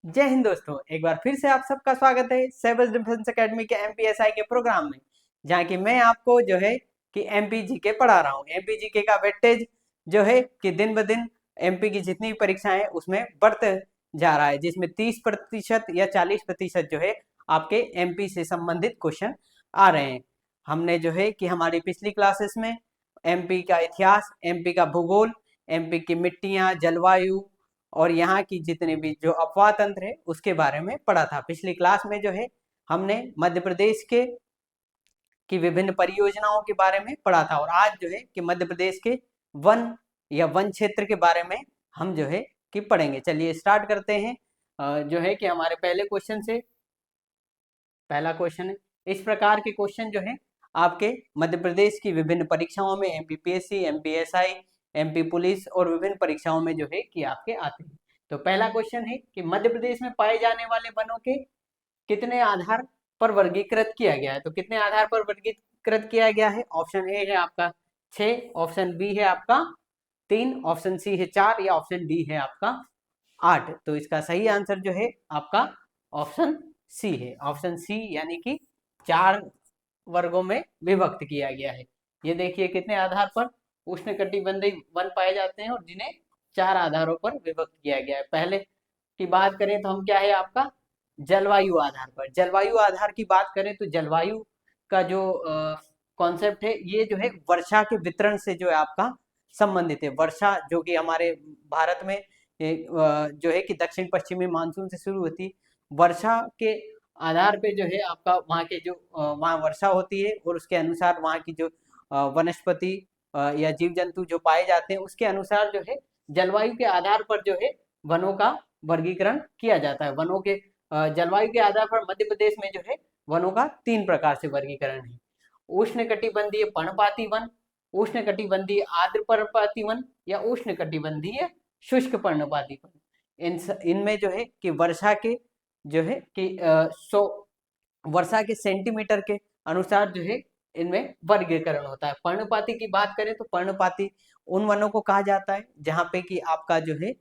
जय हिंद दोस्तों, एक बार फिर से आप सबका स्वागत है साइबर डिफेंस एकेडमी के एमपीएसआई के प्रोग्राम में, जहाँ की मैं आपको जो है कि एमपीजी के पढ़ा रहा हूँ। एमपीजी के का वेटेज जो है कि दिन ब दिन एमपी की जितनी भी परीक्षाएं हैं उसमें बढ़ते जा रहा है, जिसमें 30% या 40% जो है आपके एमपी से संबंधित क्वेश्चन आ रहे हैं। हमने जो है कि हमारी पिछली क्लासेस में एमपी का इतिहास, एमपी का भूगोल, एमपी की मिट्टियाँ, जलवायु और यहाँ की जितने भी जो अफवाह तंत्र है उसके बारे में पढ़ा था। पिछली क्लास में जो है हमने मध्य प्रदेश के की विभिन्न परियोजनाओं के बारे में पढ़ा था, और आज जो है कि मध्य प्रदेश के वन या वन क्षेत्र के बारे में हम जो है कि पढ़ेंगे। चलिए स्टार्ट करते हैं। जो है कि हमारे पहले क्वेश्चन से पहला क्वेश्चन है, इस प्रकार के क्वेश्चन जो है आपके मध्य प्रदेश की विभिन्न परीक्षाओं में एमपीपीएससी, एमपीएसआई, एमपी पुलिस और विभिन्न परीक्षाओं में जो है कि आपके आते हैं। तो पहला क्वेश्चन है कि मध्य प्रदेश में पाए जाने वाले वनों के कितने आधार पर वर्गीकृत किया गया है। तो कितने आधार पर वर्गीकृत किया गया है? ऑप्शन ए है आपका 6, ऑप्शन बी है आपका 3, ऑप्शन सी है 4 या ऑप्शन डी है आपका 8। तो इसका सही आंसर जो है आपका ऑप्शन सी है। ऑप्शन सी यानी कि 4 वर्गों में विभक्त किया गया है। ये देखिए कितने आधार पर उष्णकटिबंधीय वन पाए जाते हैं और जिन्हें 4 आधारों पर विभक्त किया गया है। पहले की बात करें तो हम क्या है आपका जलवायु आधार पर। जलवायु आधार की बात करें तो जलवायु का जो कॉन्सेप्ट है ये जो है वर्षा के वितरण से जो है आपका संबंधित है। वर्षा जो कि हमारे भारत में जो है कि दक्षिण पश्चिमी मानसून से शुरू होती है। वर्षा के आधार पे जो है आपका वहाँ के जो वहाँ वर्षा होती है और उसके अनुसार वहाँ की जो वनस्पति या जीव जंतु जो पाए जाते हैं उसके अनुसार जो है जलवायु के आधार पर जो है वनों का वर्गीकरण किया जाता है। वनों के जलवायु के आधार पर मध्य प्रदेश में जो है वनों का 3 प्रकार से वर्गीकरण है। उष्णकटिबंधीय पर्णपाती वन, उष्णकटिबंधीय आर्द्र पर्णपाती वन या उष्णकटिबंधीय शुष्क पर्णपाती वन। इनमें जो है कि वर्षा के जो है कि 100 वर्षा के सेंटीमीटर के अनुसार जो है इनमें वर्गीकरण होता है। पर्णपाती की बात करें तो पर्णपाती उन वनों को कहा जाता है जहाँ पे कि आपका जो है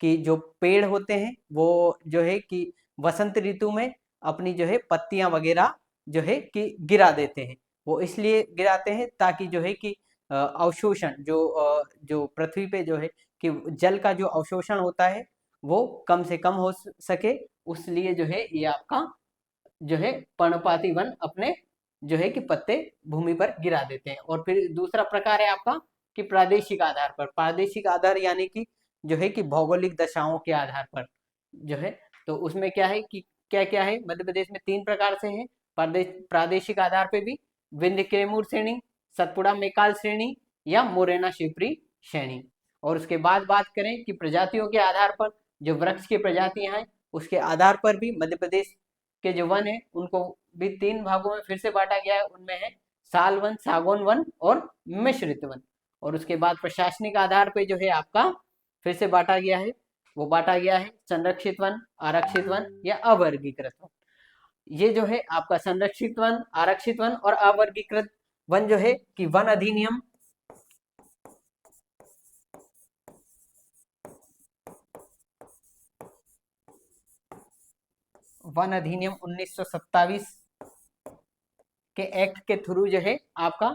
कि जो पेड़ होते हैं वो जो है कि वसंत ऋतु में अपनी जो है पत्तियां वगैरह जो है कि गिरा देते हैं। वो इसलिए गिराते हैं ताकि जो है कि अवशोषण जो पृथ्वी पे जो है कि जल का जो अवशोषण होता है वो कम से कम हो सके, उसलिए जो है ये आपका जो है पर्णपाती वन अपने जो है कि पत्ते भूमि पर गिरा देते हैं। और फिर दूसरा प्रकार है आपका कि प्रादेशिक आधार पर। प्रादेशिक आधार यानी कि जो है कि भौगोलिक दशाओं के आधार पर जो है, तो उसमें क्या है कि क्या क्या है मध्य प्रदेश में 3 प्रकार से है प्रादेशिक आधार पे भी। विंध्य कैमूर श्रेणी, सतपुड़ा मेकाल श्रेणी या मोरेना शिवपुरी श्रेणी। और उसके बाद बात करें कि प्रजातियों के आधार पर, जो वृक्ष की प्रजातियां हैं उसके आधार पर भी मध्य प्रदेश के जो वन है उनको भी 3 भागों में फिर से बांटा गया है। उनमें है साल वन, सागौन वन और मिश्रित वन। और उसके बाद प्रशासनिक आधार पे जो है आपका फिर से बांटा गया है, वो बांटा गया है संरक्षित वन, आरक्षित वन या अवर्गीकृत वन। ये जो है आपका संरक्षित वन, आरक्षित वन और अवर्गीकृत वन जो है कि वन अधिनियम 1927 के एक्ट के थ्रू जो है आपका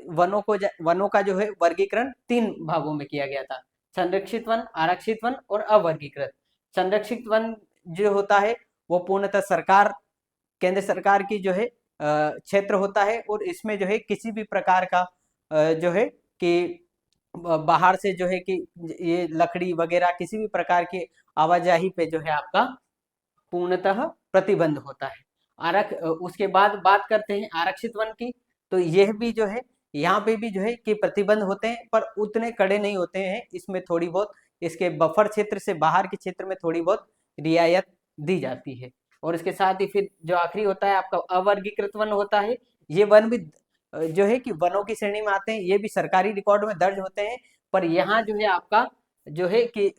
वनों का जो है वर्गीकरण 3 भागों में किया गया था। संरक्षित वन, आरक्षित वन और अवर्गीकृत। संरक्षित वन जो होता है वो पूर्णतः केंद्र सरकार की जो है क्षेत्र होता है, और इसमें जो है किसी भी प्रकार का जो है कि बाहर से जो है कि ये लकड़ी वगैरह किसी भी प्रकार की आवाजाही पे जो है आपका पूर्णतः प्रतिबंध होता है। उसके बाद बात करते हैं आरक्षित वन की। तो यह भी जो है यहाँ पे भी जो है कि प्रतिबंध होते हैं पर उतने कड़े नहीं होते हैं। इसमें थोड़ी बहुत इसके बफर क्षेत्र से बाहर के क्षेत्र में थोड़ी बहुत रियायत दी जाती है। और इसके साथ ही फिर जो आखिरी होता है आपका अवर्गीकृत वन होता है। ये वन भी जो है कि वनों की श्रेणी में आते हैं, ये भी सरकारी रिकॉर्ड में दर्ज होते हैं, पर यहाँ जो है आपका जो है कि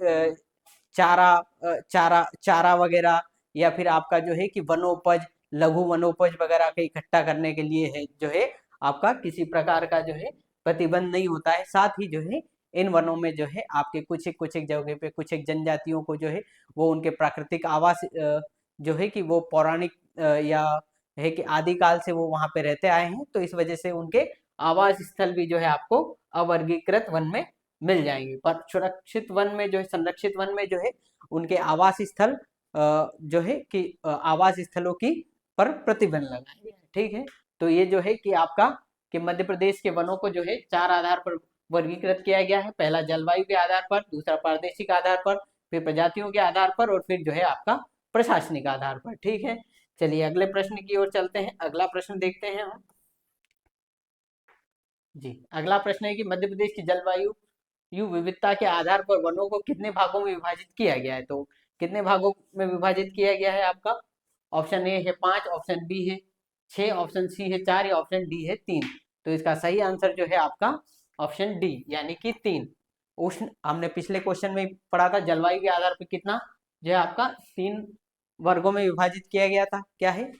चारा वगैरह या फिर आपका जो है कि वनोपज, लघु वनोपज वगैरह के इकट्ठा करने के लिए है जो है आपका किसी प्रकार का जो है प्रतिबंध नहीं होता है। साथ ही जो है इन वनों में जो है आपके कुछ एक जगह पे कुछ एक जनजातियों को जो है वो उनके प्राकृतिक आवास जो है कि वो पौराणिक या है कि आदिकाल से वो वहां पे रहते आए हैं, तो इस वजह से उनके आवास स्थल भी जो है आपको अवर्गीकृत वन में मिल जाएंगे। पर सुरक्षित वन में जो है, संरक्षित वन में जो है उनके आवास स्थल जो है कि आवास स्थलों की पर प्रतिबंध लगाया गया है। ठीक है, तो ये जो है कि आपका कि मध्य प्रदेश के वनों को जो है 4 आधार पर वर्गीकृत किया गया है। पहला जलवायु के आधार पर, दूसरा प्रादेशिक आधार पर, फिर प्रजातियों के आधार पर, और फिर जो है आपका प्रशासनिक आधार पर। ठीक है, चलिए अगले प्रश्न की ओर चलते हैं। अगला प्रश्न देखते हैं हम जी। अगला प्रश्न है कि मध्य प्रदेश की जलवायु विविधता के आधार पर वनों को कितने भागों में विभाजित किया गया है? तो कितने भागों में विभाजित किया गया है आपका? ऑप्शन ए है 5, ऑप्शन बी है 6, ऑप्शन सी है 4 या ऑप्शन डी है 3। तो इसका सही आंसर जो है आपका ऑप्शन डी यानी कि 3। उष्ण, हमने पिछले क्वेश्चन में पढ़ा था जलवायु के आधार पर कितना जो है आपका 3 वर्गों में विभाजित किया गया था। क्या है?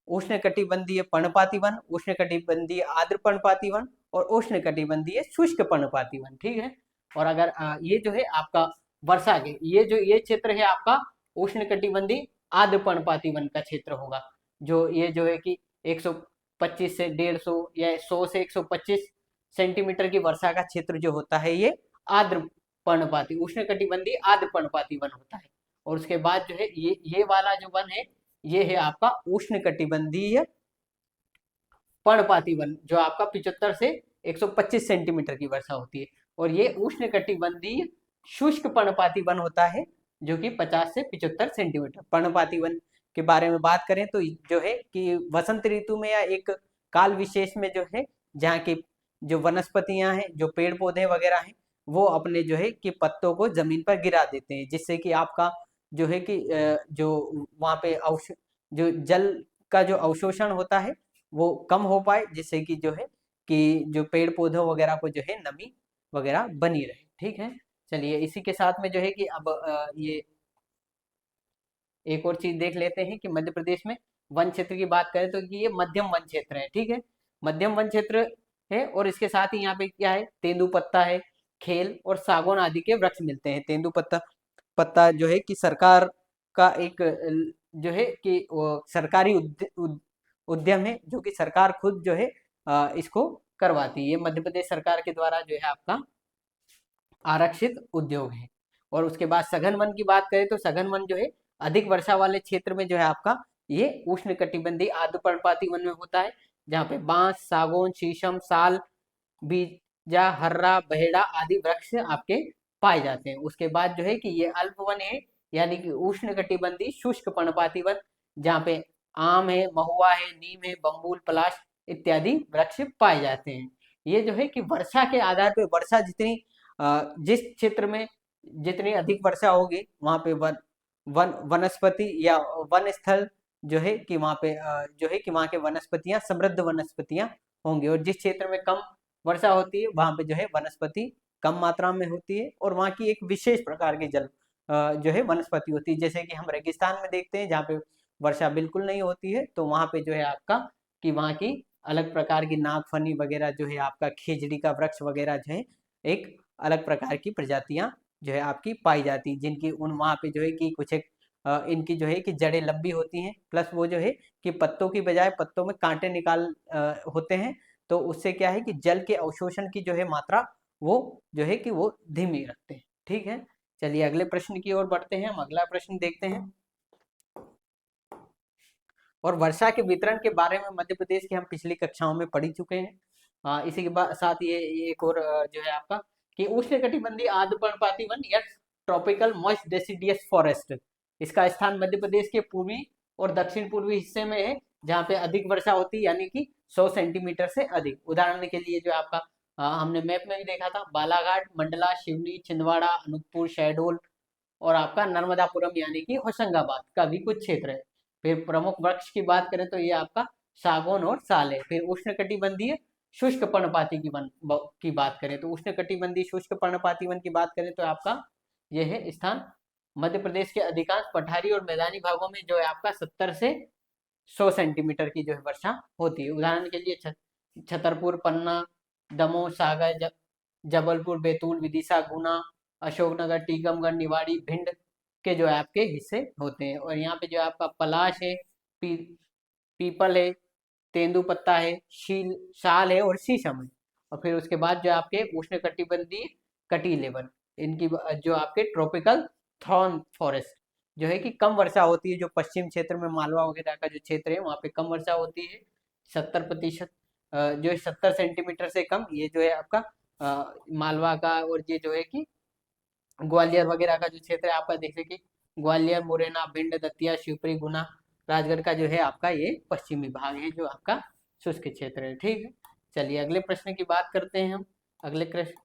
उष्णकटिबंधीय पर्णपाती वन, उष्णकटिबंधीय आर्द्र पर्णपाती वन और उष्णकटिबंधीय शुष्क पर्णपाती वन। ठीक है, और अगर ये जो है आपका वर्षा के ये क्षेत्र है आपका उष्णकटिबंधीय आर्द्र पर्णपाती वन का क्षेत्र होगा। जो ये जो है कि 125 से 150 या 100 से 125 सेंटीमीटर की वर्षा का क्षेत्र जो होता है ये आर्द्र पर्णपाती उष्णकटिबंधीय आर्द्र पर्णपाती वन होता है। और उसके बाद जो है ये वाला जो वन है ये है आपका उष्णकटिबंधीय पर्णपाती वन, जो आपका 75 से 125 सेंटीमीटर की वर्षा होती है। और ये उष्णकटिबंधीय शुष्क पर्णपाती वन होता है जो कि 50 से 75 सेंटीमीटर। पर्णपाती वन के बारे में बात करें तो जो है कि वसंत ऋतु में या एक काल विशेष में जो है जहाँ की जो वनस्पतियां हैं, जो पेड़ पौधे वगैरह हैं, वो अपने जो है कि पत्तों को जमीन पर गिरा देते हैं, जिससे कि आपका जो है कि जो वहाँ पे जो जल का जो अवशोषण होता है वो कम हो पाए, जिससे कि जो है कि जो पेड़ पौधों वगैरह को जो है नमी वगैरह बनी रहे। ठीक है, चलिए इसी के साथ में जो है कि अब ये एक और चीज देख लेते हैं कि मध्य प्रदेश में वन क्षेत्र की बात करें तो कि ये मध्यम वन क्षेत्र है। ठीक है, मध्यम वन क्षेत्र है और इसके साथ ही यहाँ पे क्या है, तेंदुपत्ता है, खेल और सागौन आदि के वृक्ष मिलते हैं। तेंदुपत्ता पत्ता जो है कि सरकार का एक जो है कि सरकारी उद्यम है, जो कि सरकार खुद जो है इसको करवाती है। ये मध्य प्रदेश सरकार के द्वारा जो है आपका आरक्षित उद्योग है। और उसके बाद सघन वन की बात करें तो सघन वन जो है अधिक वर्षा वाले क्षेत्र में जो है आपका ये उष्ण कटिबंधीय आर्द्र पर्णपाती वन में होता है, जहाँ पे बांस, सागौन, शीशम, साल, बीजा, हर्रा, बहेड़ा आदि वृक्ष आपके पाए जाते हैं। उसके बाद जो है कि ये अल्प वन है यानी कि उष्ण कटिबंधीय शुष्क पर्णपाती वन, जहाँ पे आम है, महुआ है, नीम है, बम्बूल, पलाश इत्यादि वृक्ष पाए जाते हैं। ये जो है कि वर्षा के आधार पर वर्षा जितनी जिस क्षेत्र में जितनी अधिक वर्षा होगी वहां पे वनस्पति या वन स्थल जो है कि वहां पे जो है कि वहां के वनस्पतियां समृद्ध वनस्पतियां होंगी, और जिस क्षेत्र में कम वर्षा होती है वहां पे जो है वनस्पति कम मात्रा में होती है और वहां की एक विशेष प्रकार की जल जो है वनस्पति होती है। जैसे कि हम रेगिस्तान में देखते हैं जहाँ पे वर्षा बिल्कुल नहीं होती है, तो वहां पे जो है आपका कि वहां की अलग प्रकार की नागफनी वगैरह जो है आपका खेजड़ी का वृक्ष वगैरह जो है एक अलग प्रकार की प्रजातियां जो है आपकी पाई जाती, जिनकी उन वहाँ पे जो है कि कुछ एक इनकी जो है कि जड़ें लंबी होती हैं, प्लस वो जो है कि पत्तों की बजाय पत्तों में कांटे निकाल होते हैं, तो उससे क्या है कि जल के अवशोषण की जो है मात्रा वो जो है कि वो धीमी रखते हैं। ठीक है, चलिए अगले प्रश्न की ओर बढ़ते हैं। हम अगला प्रश्न देखते हैं। और वर्षा के वितरण के बारे में मध्य प्रदेश की हम पिछली कक्षाओं में पढ़ चुके हैं। इसी के साथ ये एक और जो है आपका कि उष्णकटिबंधीय आर्द्र पर्णपाती वन या ट्रॉपिकल मॉइस्ट डेसिडियस फॉरेस्ट, इसका स्थान मध्य प्रदेश के पूर्वी और दक्षिण पूर्वी हिस्से में है, जहाँ पे अधिक वर्षा होती है यानी कि 100 सेंटीमीटर से अधिक। उदाहरण के लिए जो आपका हमने मैप में भी देखा था, बालाघाट, मंडला, सिवनी, छिंदवाड़ा, अनूपपुर, शहडोल और आपका नर्मदापुरम यानी कि होशंगाबाद का भी कुछ क्षेत्र है। फिर प्रमुख वृक्ष की बात करें तो ये आपका सागौन और साल है। फिर उष्णकटिबंधीय शुष्क पर्णपाती की बात करें तो उष्णकटिबंधीय शुष्क पर्णपाती वन की बात करें तो आपका यह है स्थान मध्य प्रदेश के अधिकांश पठारी और मैदानी भागों में जो है आपका 70 से 100 सेंटीमीटर की जो है वर्षा होती है। उदाहरण के लिए छतरपुर, पन्ना, दमोह, सागर, जबलपुर, बैतूल, विदिशा, गुना, अशोकनगर, टीकमगढ़, निवाड़ी, भिंड के जो है आपके हिस्से होते हैं। और यहाँ पे जो आपका पलाश है, पी, पीपल है, तेंदुपत्ता है, शील शाल है और शीशम है। और फिर उसके बाद जो आपके उष्णकटिबंधीय कटीले वन, इनकी जो आपके ट्रॉपिकल थॉर्न फॉरेस्ट जो है कि कम वर्षा होती है, जो पश्चिम क्षेत्र में मालवा वगैरह का जो क्षेत्र है वहाँ पे कम वर्षा होती है, 70%, जो 70 सेंटीमीटर से कम, ये जो है आपका मालवा का। और ये जो है कि ग्वालियर वगैरह का जो क्षेत्र है आपका, जैसे कि ग्वालियर, मुरैना, भिंड, दतिया, शिवपुरी, गुना, राजगढ़ का जो है आपका ये पश्चिमी भाग है जो आपका शुष्क क्षेत्र है। ठीक है, चलिए अगले प्रश्न की बात करते हैं हम। अगले प्रश्न,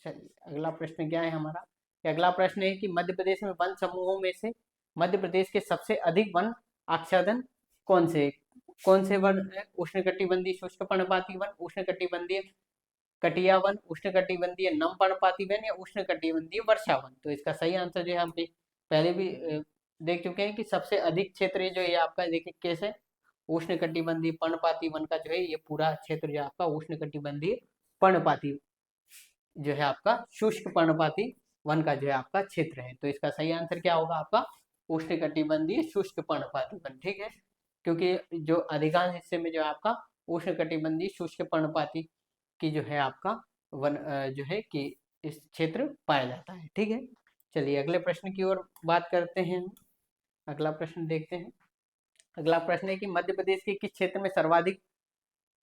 चलिए अगला प्रश्न क्या है हमारा, अगला प्रश्न है कि मध्य प्रदेश में वन समूहों में से मध्य प्रदेश के सबसे अधिक वन आच्छादन कौन से वन है? उष्णकटिबंधीय शुष्क पर्णपाती वन, उष्णकटिबंधीय कटिया वन, उष्णकटिबंधीय नम पर्णपाती वन या उष्णकटिबंधीय वर्षा वन। तो इसका सही आंसर जो है हम पहले भी देख चुके हैं कि सबसे अधिक क्षेत्र जो है आपका, देखिए कैसे, उष्णकटिबंधीय पर्णपाती वन का जो है ये पूरा क्षेत्र जो आपका उष्णकटिबंधीय पर्णपाती जो है आपका शुष्क पर्णपाती वन का जो है आपका क्षेत्र है। तो इसका सही आंसर क्या होगा आपका उष्णकटिबंधीय शुष्क पर्णपाती वन। ठीक है, क्योंकि जो अधिकांश हिस्से में जो है आपका उष्णकटिबंधीय शुष्क पर्णपाती की जो है आपका वन जो है कि इस क्षेत्र पाया जाता है। ठीक है, चलिए अगले प्रश्न की ओर बात करते हैं। अगला प्रश्न देखते हैं। अगला प्रश्न है कि मध्य प्रदेश के किस क्षेत्र में सर्वाधिक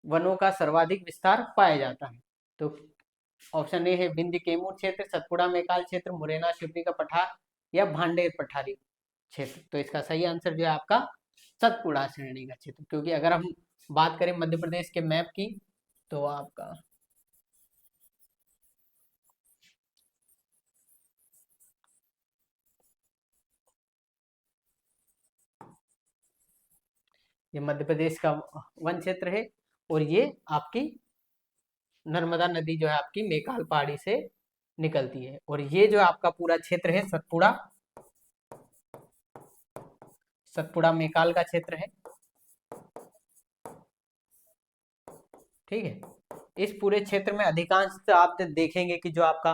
वनों का सर्वाधिक विस्तार पाया जाता है? तो ऑप्शन ए है विंध्य केमूर क्षेत्र, सतपुड़ा मेकाल क्षेत्र, मुरैना शिवपुरी का पठार या भांडेर पठारी क्षेत्र। तो इसका सही आंसर जो है आपका सतपुड़ा श्रेणी का क्षेत्र, क्योंकि अगर हम बात करें मध्य प्रदेश के मैप की तो आपका ये मध्य प्रदेश का वन क्षेत्र है और ये आपकी नर्मदा नदी जो है आपकी मेकाल पहाड़ी से निकलती है। और ये जो आपका पूरा क्षेत्र है सतपुड़ा मेकाल का क्षेत्र है। ठीक है, इस पूरे क्षेत्र में अधिकांश आप देखेंगे कि जो आपका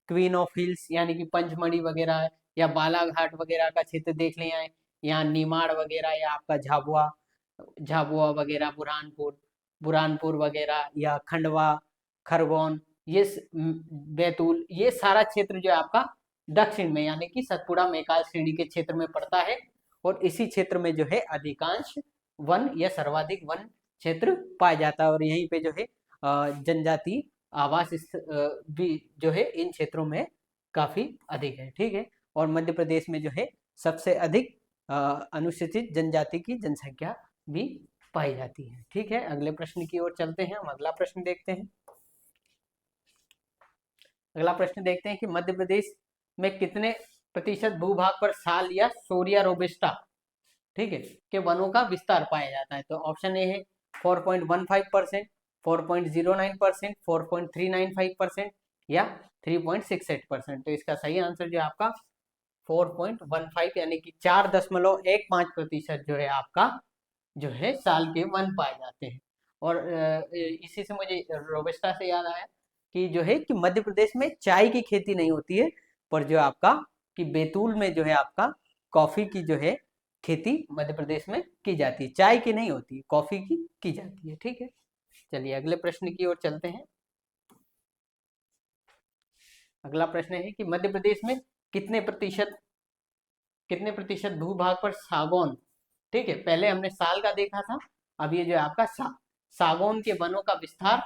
क्वीन ऑफ हिल्स यानी कि पंचमढ़ी वगैरह है, या बालाघाट वगैरह का क्षेत्र देख लें, यहाँ नीमाड़ वगैरह या आपका झाबुआ झाबुआ वगैरह, बुरहानपुर बुरहानपुर वगैरह या खंडवा, खरगोन, ये बैतूल, ये सारा क्षेत्र जो है आपका दक्षिण में यानी कि सतपुड़ा मेकाल श्रेणी के क्षेत्र में पड़ता है। और इसी क्षेत्र में जो है अधिकांश वन या सर्वाधिक वन क्षेत्र पाया जाता है। और यहीं पे जो है जनजाति आवास भी जो है इन क्षेत्रों में काफी अधिक है। ठीक है, और मध्य प्रदेश में जो है सबसे अधिक अनुसूचित जनजाति की जनसंख्या भी पाई जाती है। ठीक है, अगले प्रश्न की ओर चलते हैं, हम अगला प्रश्न देखते हैं। अगला प्रश्न देखते हैं कि मध्य प्रदेश में कितने प्रतिशत भूभाग पर साल या सोरिया रोबस्टा, ठीक है, के वनों का विस्तार पाया जाता है? तो ऑप्शन ए है 4.15%, 4.09%, 4.395% या 3.68%। तो इसका सही आंसर जो है आपका 4.15 यानी कि 4.15% जो है आपका जो है साल के वन पाए जाते हैं। और इसी से मुझे रोबस्टा से याद आया कि जो है कि मध्य प्रदेश में चाय की खेती नहीं होती है, पर जो आपका कि बैतूल में जो है आपका कॉफी की जो है खेती मध्य प्रदेश में की जाती है, चाय की नहीं होती, कॉफी की जाती है। ठीक है, चलिए अगले प्रश्न की ओर चलते हैं। अगला प्रश्न है कि मध्य प्रदेश में कितने प्रतिशत भूभाग पर सागौन, ठीक है, पहले हमने साल का देखा था, अब ये जो है आपका सागौन के वनों का विस्तार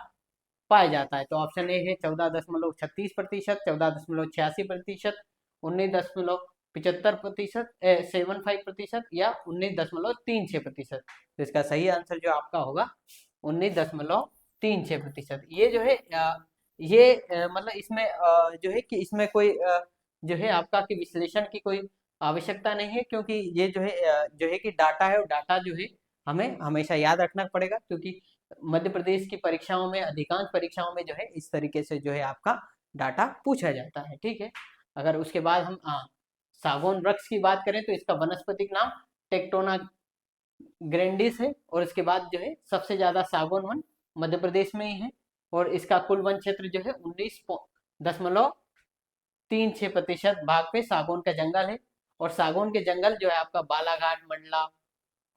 पाया जाता है? तो ऑप्शन ए है 14.36%, 14.86%, 19.75%, 75% या 19.36%। तो इसका सही आंसर जो आपका होगा 19.36%। ये जो है मतलब इसमें जो है कि इसमें कोई जो है आपका कि विश्लेषण की कोई आवश्यकता नहीं है, क्योंकि ये जो है कि डाटा है, और डाटा जो है हमें हमेशा याद रखना पड़ेगा, क्योंकि मध्य प्रदेश की परीक्षाओं में, अधिकांश परीक्षाओं में जो है इस तरीके से जो है आपका डाटा पूछा जाता है। ठीक है, अगर उसके बाद हम सागौन वृक्ष की बात करें तो इसका वनस्पतिक नाम टेक्टोना ग्रैंडिस है। और इसके बाद जो है सबसे ज्यादा सागौन वन मध्य प्रदेश में ही है, और इसका कुल वन क्षेत्र जो है 19.36% भाग पे सागौन का जंगल है। और सागौन के जंगल जो है आपका बालाघाट, मंडला,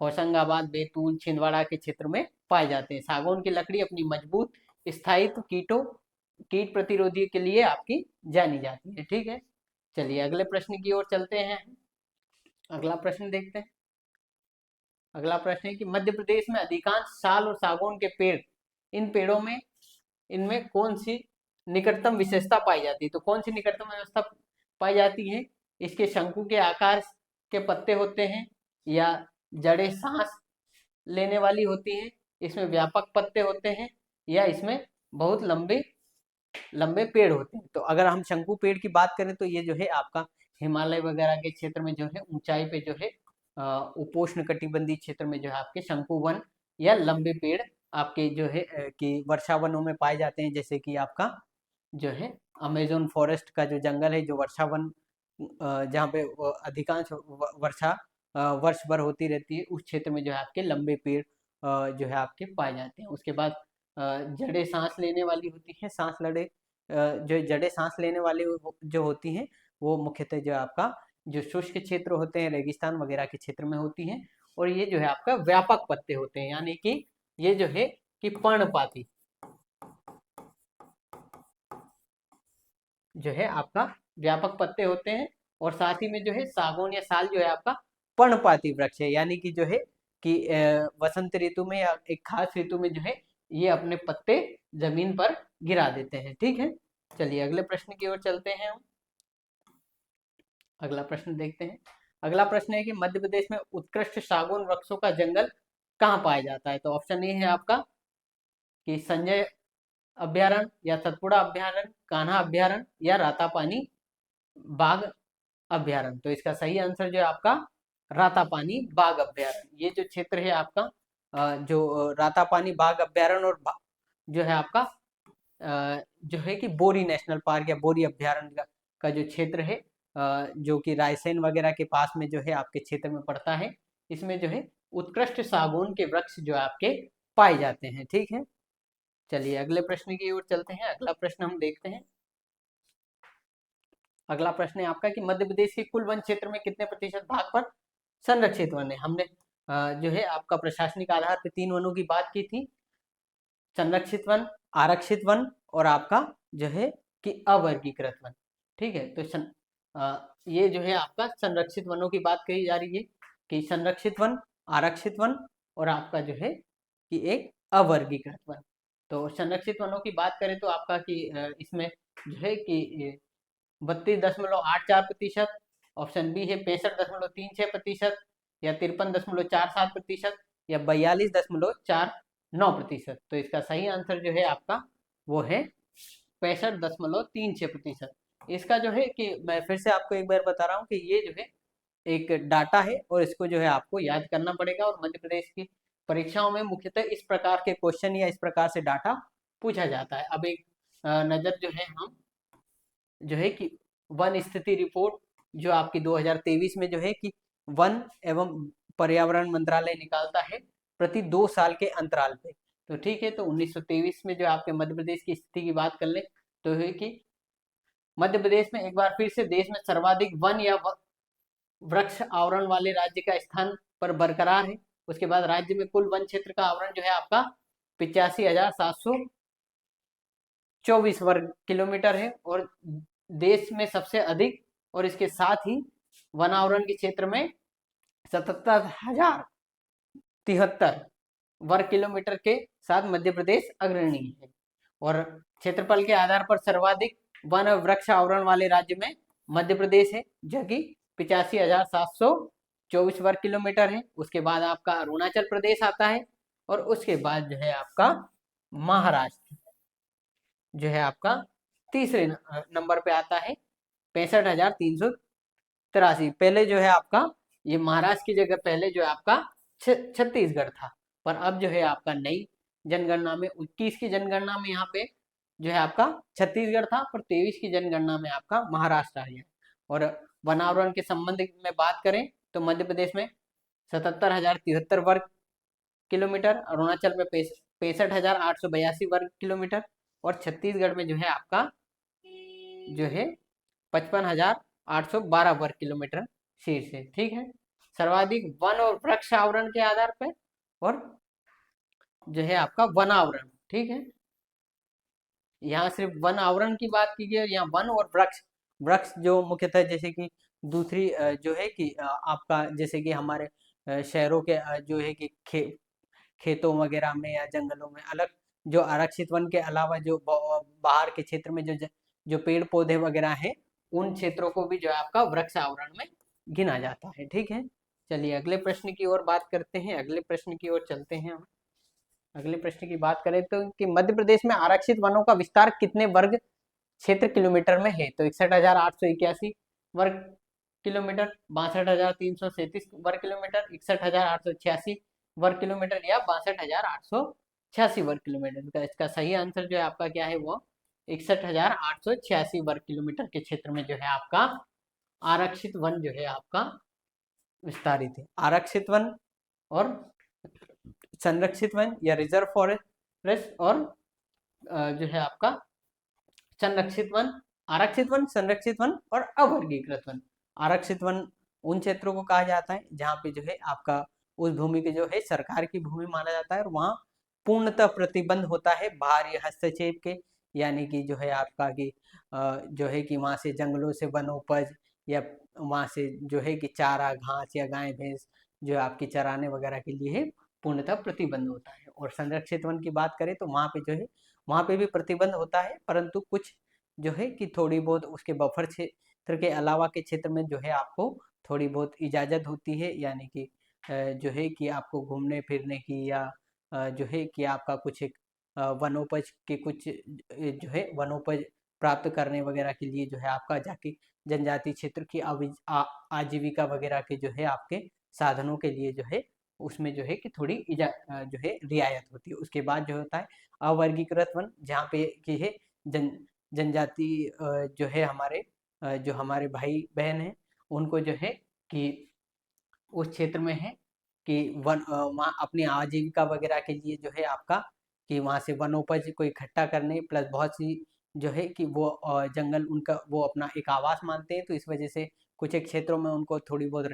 होशंगाबाद, बैतूल, छिंदवाड़ा के क्षेत्र में पाए जाते हैं। सागौन की लकड़ी अपनी मजबूत स्थायित्व, कीट प्रतिरोधी के लिए आपकी जानी जाती है। ठीक है, चलिए अगले प्रश्न की ओर चलते हैं। अगला प्रश्न देखते हैं। अगला प्रश्न है कि मध्य प्रदेश में अधिकांश साल और सागौन के पेड़, इन पेड़ों में इनमें कौन सी निकटतम विशेषता पाई जाती है? तो कौन सी निकटतम व्यवस्था पाई जाती है? इसके शंकु के आकार के पत्ते होते हैं, या जड़ें सांस लेने वाली होती हैं, इसमें व्यापक पत्ते होते हैं, या इसमें बहुत लंबे लंबे पेड़ होते हैं? तो अगर हम शंकु पेड़ की बात करें तो ये जो है आपका हिमालय वगैरह के क्षेत्र में जो है ऊंचाई पे जो है उपोष्ण कटिबंधीय क्षेत्र में जो है आपके शंकु वन या लंबे पेड़ आपके जो है कि वर्षा वनों में पाए जाते हैं। जैसे कि आपका जो है अमेजोन फॉरेस्ट का जो जंगल है, जो वर्षा वन जहाँ पे अधिकांश वर्षा वर्ष भर होती रहती है, उस क्षेत्र में जो है आपके लंबे पेड़ जो है आपके पाए जाते हैं। उसके बाद जड़ें सांस लेने वाली होती हैं। जो जड़ें सांस लेने वाली जो होती हैं वो मुख्यतः जो आपका जो शुष्क क्षेत्र होते हैं, रेगिस्तान वगैरह के क्षेत्र में होती हैं। और ये जो है आपका व्यापक पत्ते होते हैं, यानी कि ये जो है कि पर्णपाती जो है आपका व्यापक पत्ते होते हैं। और साथ ही में जो है सागौन या साल जो है आपका पर्णपाती वृक्ष है, यानी कि जो है कि वसंत ऋतु में या एक खास ऋतु में जो है ये अपने पत्ते जमीन पर गिरा देते हैं। ठीक है, चलिए अगले प्रश्न की ओर चलते हैं हम। अगला प्रश्न देखते हैं। अगला प्रश्न है कि मध्य प्रदेश में उत्कृष्ट सागौन वृक्षों का जंगल कहाँ पाया जाता है? तो ऑप्शन ए है आपका कि संजय अभ्यारण्य, या सतपुड़ा अभ्यारण्य, कान्हा अभ्यारण्य, या रातापानी बाघ अभ्यारण्य। तो इसका सही आंसर जो है आपका रातापानी बाघ अभ्यारण्य। ये जो क्षेत्र है आपका जो रातापानी बाघ अभ्यारण्य और जो है आपका जो है कि बोरी नेशनल पार्क या बोरी अभ्यारण्य का जो क्षेत्र है जो कि रायसेन वगैरह के पास में जो है आपके क्षेत्र में पड़ता है, इसमें जो है उत्कृष्ट सागौन के वृक्ष जो आपके पाए जाते हैं। ठीक है, चलिए अगले प्रश्न की ओर चलते हैं। अगला प्रश्न हम देखते हैं। अगला प्रश्न है आपका कि मध्य प्रदेश के कुल वन क्षेत्र में कितने प्रतिशत भाग पर संरक्षित वन है? हमने जो है आपका प्रशासनिक आधार पर 3 वनों की बात की थी, संरक्षित वन, आरक्षित वन और आपका जो है कि अवर्गीकृत वन। ठीक है, तो ये जो है आपका संरक्षित वनों की बात कही जा रही है कि संरक्षित वन, आरक्षित वन और आपका जो है कि एक अवर्गीकृत वन। तो संरक्षित वनों की बात करें तो आपका कि इसमें जो है कि 32.84%, ऑप्शन बी है 65.36%, या 53.47%, या 42.49%। तो इसका सही आंसर जो है आपका वो है 65.36%। इसका जो है कि मैं फिर से आपको एक बार बता रहा हूँ कि ये जो है एक डाटा है और इसको जो है आपको याद करना पड़ेगा। और मध्य प्रदेश की परीक्षाओं में मुख्यतः इस प्रकार के क्वेश्चन या इस प्रकार से डाटा पूछा जाता है। अब एक नज़र जो है हम जो है कि वन स्थिति रिपोर्ट जो आपकी 2023 में जो है कि वन एवं पर्यावरण मंत्रालय निकालता है प्रति 2 साल के अंतराल पे। तो ठीक है, तो 1923 में जो आपके मध्य प्रदेश की स्थिति की बात कर ले तो है कि मध्य प्रदेश में एक बार फिर से देश में सर्वाधिक वन या वृक्ष आवरण वाले राज्य का स्थान पर बरकरार है। उसके बाद राज्य में कुल वन क्षेत्र का आवरण जो है आपका 85,724 वर्ग किलोमीटर है और देश में सबसे अधिक और इसके साथ ही वनावरण के क्षेत्र में 77,073 वर्ग किलोमीटर के साथ मध्य प्रदेश अग्रणी है। और क्षेत्रफल के आधार पर सर्वाधिक वन और वृक्ष आवरण वाले राज्य में मध्य प्रदेश है जो कि 85,724 वर्ग किलोमीटर है। उसके बाद आपका अरुणाचल प्रदेश आता है और उसके बाद जो है आपका महाराष्ट्र जो है आपका तीसरे नंबर पे आता है 65,383। पहले जो है आपका ये महाराष्ट्र की जगह पहले जो है आपका छत्तीसगढ़ था, पर अब जो है आपका नई जनगणना में 21 की जनगणना में यहाँ पे जो है आपका छत्तीसगढ़ था, पर 23 की जनगणना में आपका महाराष्ट्र आ गया। और वनावरण के संबंध में बात करें तो मध्य प्रदेश में 77,073 वर्ग किलोमीटर, अरुणाचल में 65,882 वर्ग किलोमीटर, और छत्तीसगढ़ में जो है आपका जो है 55,812 वर्ग किलोमीटर शीर्ष है। ठीक है, सर्वाधिक वन और वृक्ष आवरण के आधार पर और जो है आपका वन आवरण। ठीक है, यहाँ सिर्फ वन आवरण की बात की गई, यहाँ वन और वृक्ष, वृक्ष जो मुख्यतः जैसे कि दूसरी जो है कि आपका जैसे कि हमारे शहरों के जो है कि खेतों वगैरह में या जंगलों में अलग जो आरक्षित वन के अलावा जो बाहर के क्षेत्र में जो पेड़ पौधे वगैरह हैं, उन क्षेत्रों को भी जो है आपका वृक्ष आवरण में गिना जाता है। ठीक है, चलिए अगले प्रश्न की ओर बात करते हैं, अगले प्रश्न की ओर चलते हैं हम। अगले प्रश्न की बात करें तो कि मध्य प्रदेश में आरक्षित वनों का विस्तार कितने वर्ग क्षेत्र किलोमीटर में है? तो 61,881 वर्ग किलोमीटर, 62,337 वर्ग किलोमीटर, 61,886 वर्ग किलोमीटर या 62,886 वर्ग किलोमीटर। का इसका सही आंसर जो है आपका क्या है, वो 61,886 वर्ग किलोमीटर के क्षेत्र में जो है आपका आरक्षित वन जो है आपका विस्तारित है। आरक्षित वन और संरक्षित वन या रिजर्व फॉरेस्ट और जो है आपका संरक्षित वन, आरक्षित वन, संरक्षित वन और अवर्गीकृत वन। आरक्षित वन उन क्षेत्रों को कहा जाता है जहाँ पे जो है आपका उस भूमि के जो है सरकार की भूमि माना जाता है और वहाँ पूर्णतः प्रतिबंध होता है बाहरी हस्तक्षेप के, यानी कि जो है आपका कि जो है कि वहाँ से जंगलों से वनोपज या वहाँ से जो है कि चारा घास या गाय भैंस जो आपकी चराने वगैरह के लिए है, पूर्णतः प्रतिबंध होता है। और संरक्षित वन की बात करें तो वहाँ पे जो है वहाँ पे भी प्रतिबंध होता है, परंतु कुछ जो है कि थोड़ी बहुत उसके बफर क्षेत्र के अलावा के क्षेत्र में जो है आपको थोड़ी बहुत इजाज़त होती है, यानी कि जो है कि आपको घूमने फिरने की या जो है कि आपका कुछ एक वनोपज के कुछ जो है वनोपज प्राप्त करने वगैरह के लिए जो है आपका जाके जनजाति क्षेत्र की आजीविका वगैरह के जो है आपके साधनों के लिए जो है उसमें जो है कि थोड़ी जो है रियायत होती है। उसके बाद जो होता है अवर्गीकृत वन, जहाँ पे कि है जनजाति जो है हमारे जो हमारे भाई बहन हैं उनको जो है कि उस क्षेत्र में है कि वहाँ अपनी आजीविका वगैरह के लिए जो है आपका कि वहाँ से वनोपज को इकट्ठा करने प्लस बहुत सी जो है कि वो जंगल उनका वो अपना एक आवास मानते हैं, तो इस वजह से कुछ एक क्षेत्रों में उनको थोड़ी बहुत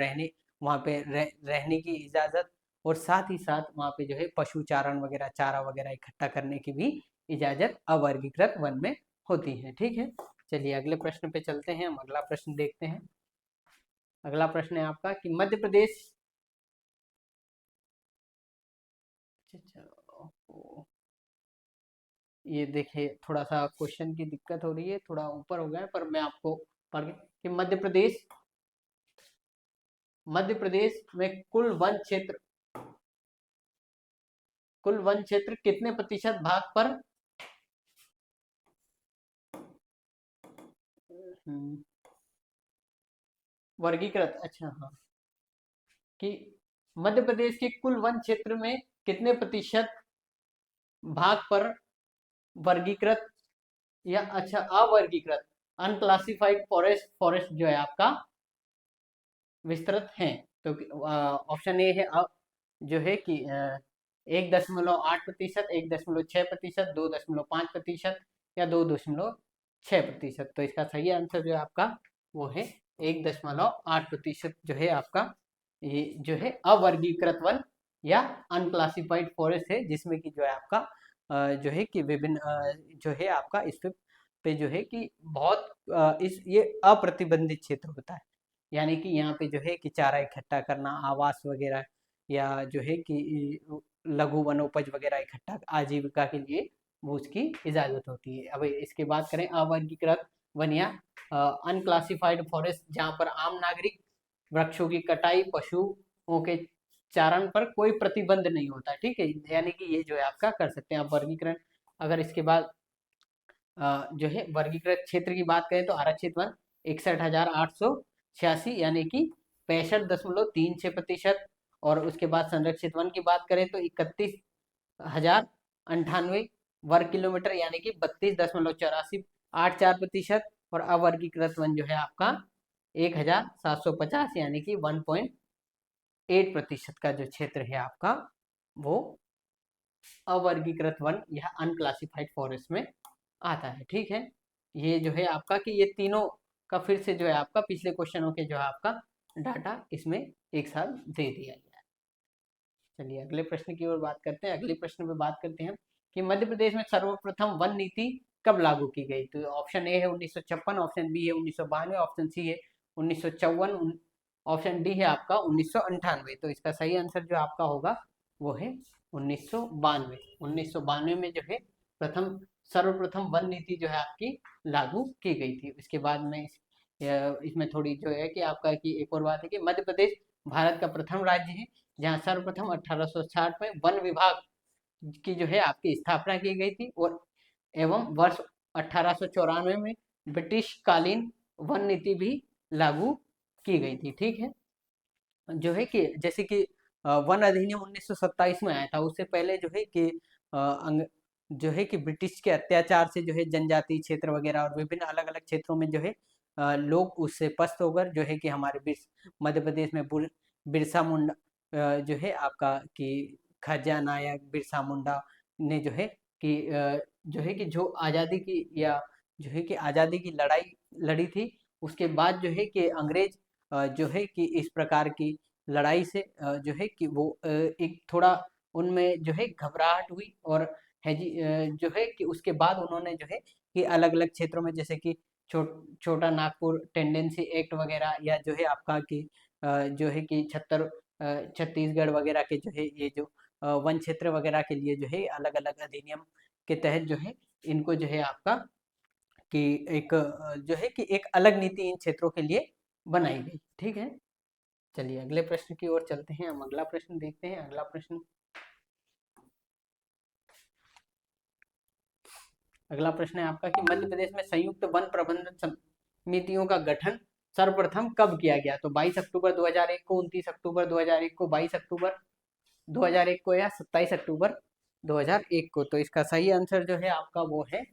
वहाँ पे रहने की इजाज़त और साथ ही साथ वहाँ पे जो है पशु चारण वगैरह चारा वगैरह इकट्ठा करने की भी इजाज़त अवर्गीकृत वन में होती है। ठीक है, चलिए अगले प्रश्न पे चलते हैं, हम अगला प्रश्न देखते हैं। अगला प्रश्न है आपका कि मध्य प्रदेश ये देखिए थोड़ा सा क्वेश्चन की दिक्कत हो रही है, थोड़ा ऊपर हो गया है, पर मैं आपको पढ़ कि मध्य प्रदेश में कुल वन क्षेत्र कितने प्रतिशत भाग पर वर्गीकृत, अच्छा हाँ, कि मध्य प्रदेश के कुल वन क्षेत्र में कितने प्रतिशत भाग पर वर्गीकृत या अच्छा अवर्गीकृत अनक्लासिफाइड फॉरेस्ट जो है आपका विस्तृत है? तो ऑप्शन ए है जो है कि 1.8%, 1.6%, 2.5% या 2.6%। तो इसका सही आंसर जो है आपका वो है 1.8% जो है आपका ये जो है अवर्गीकृत वन या अनक्लासिफाइड फॉरेस्ट है, जिसमें कि जो है आपका जो है कि विभिन्न जो है आपका इस पे जो है कि बहुत इस ये अप्रतिबंधित क्षेत्र होता है, यानी कि यहाँ पे जो है कि चारा इकट्ठा करना, आवास वगैरह या जो है कि लघु वनोपज वगैरह इकट्ठा आजीविका के लिए वो उसकी इजाज़त होती है। अब इसके बात करें अवर्गीकृत वन या अनक्लासिफाइड फॉरेस्ट, जहाँ पर आम नागरिक वृक्षों की कटाई पशुओं के चारण पर कोई प्रतिबंध नहीं होता। ठीक है, यानी कि ये जो है आपका कर सकते हैं आप वर्गीकरण। अगर इसके बाद जो है वर्गीकृत क्षेत्र की बात करें तो आरक्षित वन 61,886 यानी कि 65.36%, और उसके बाद संरक्षित वन की बात करें तो 31,098 वर्ग किलोमीटर यानी कि 32.8484%, और अवर्गीकृत वन जो है आपका 1,750 यानी कि 1.8% का जो क्षेत्र है आपका वो अवर्गीकृत वन या अनक्लासिफाइड फॉरेस्ट में आता है। ठीक है, ये जो है आपका कि ये तीनों का फिर से जो है आपका पिछले क्वेश्चनों के जो है आपका डाटा इसमें एक साथ दे दिया गया है। चलिए अगले प्रश्न की ओर बात करते हैं। अगले प्रश्न में बात करते हैं कि मध्य प्रदेश में सर्वप्रथम वन नीति कब लागू की गई। तो ऑप्शन ए है 1956, ऑप्शन बी है 1992, ऑप्शन सी है 1954, ऑप्शन डी है आपका 1998। तो इसका सही आंसर जो आपका होगा वो है 1992। 1992 में जो है प्रथम सर्वप्रथम वन नीति जो है आपकी लागू की गई थी। इसके बाद में इसमें थोड़ी जो है कि आपका कि एक और बात है कि मध्य प्रदेश भारत का प्रथम राज्य है जहाँ सर्वप्रथम 1860 में वन विभाग की जो है आपकी स्थापना की गई थी, और एवं वर्ष 1894 में ब्रिटिश कालीन वन नीति भी लागू की गई थी। ठीक है, जो है कि जैसे कि वन अधिनियम 1927 में आया था, उससे पहले जो है कि जो है कि ब्रिटिश के अत्याचार से जो है जनजातीय क्षेत्र वगैरह और विभिन्न अलग अलग क्षेत्रों में जो है लोग उससे पस्त होकर जो है कि हमारे मध्य प्रदेश में बिरसा मुंडा जो है आपका कि खजा नायक बिरसा मुंडा ने जो है कि जो आज़ादी की या जो है कि आज़ादी की लड़ाई लड़ी थी, उसके बाद जो है कि अंग्रेज जो है कि इस प्रकार की लड़ाई से जो है कि वो एक थोड़ा उनमें जो है घबराहट हुई, और जो है कि उसके बाद उन्होंने जो है कि अलग अलग क्षेत्रों में जैसे कि छोटा नागपुर टेंडेंसी एक्ट वगैरह, या जो है आपका कि जो है कि छत्तीसगढ़ वगैरह के जो है ये जो वन क्षेत्र वगैरह के लिए जो है अलग अलग अधिनियम के तहत जो है इनको जो है आपका कि एक जो है कि एक अलग नीति इन क्षेत्रों के लिए बनाई गई। ठीक है, चलिए अगले प्रश्न की ओर चलते हैं। हम अगला प्रश्न देखते हैं। अगला प्रश्न है आपका कि मध्य प्रदेश में संयुक्त वन प्रबंधन समितियों का गठन सर्वप्रथम कब किया गया। तो 22 अक्टूबर 2001 को, 29 अक्टूबर 2001 को, 22 अक्टूबर 2001 को, या 27 अक्टूबर 2001 को। तो इसका सही आंसर जो है आपका वो है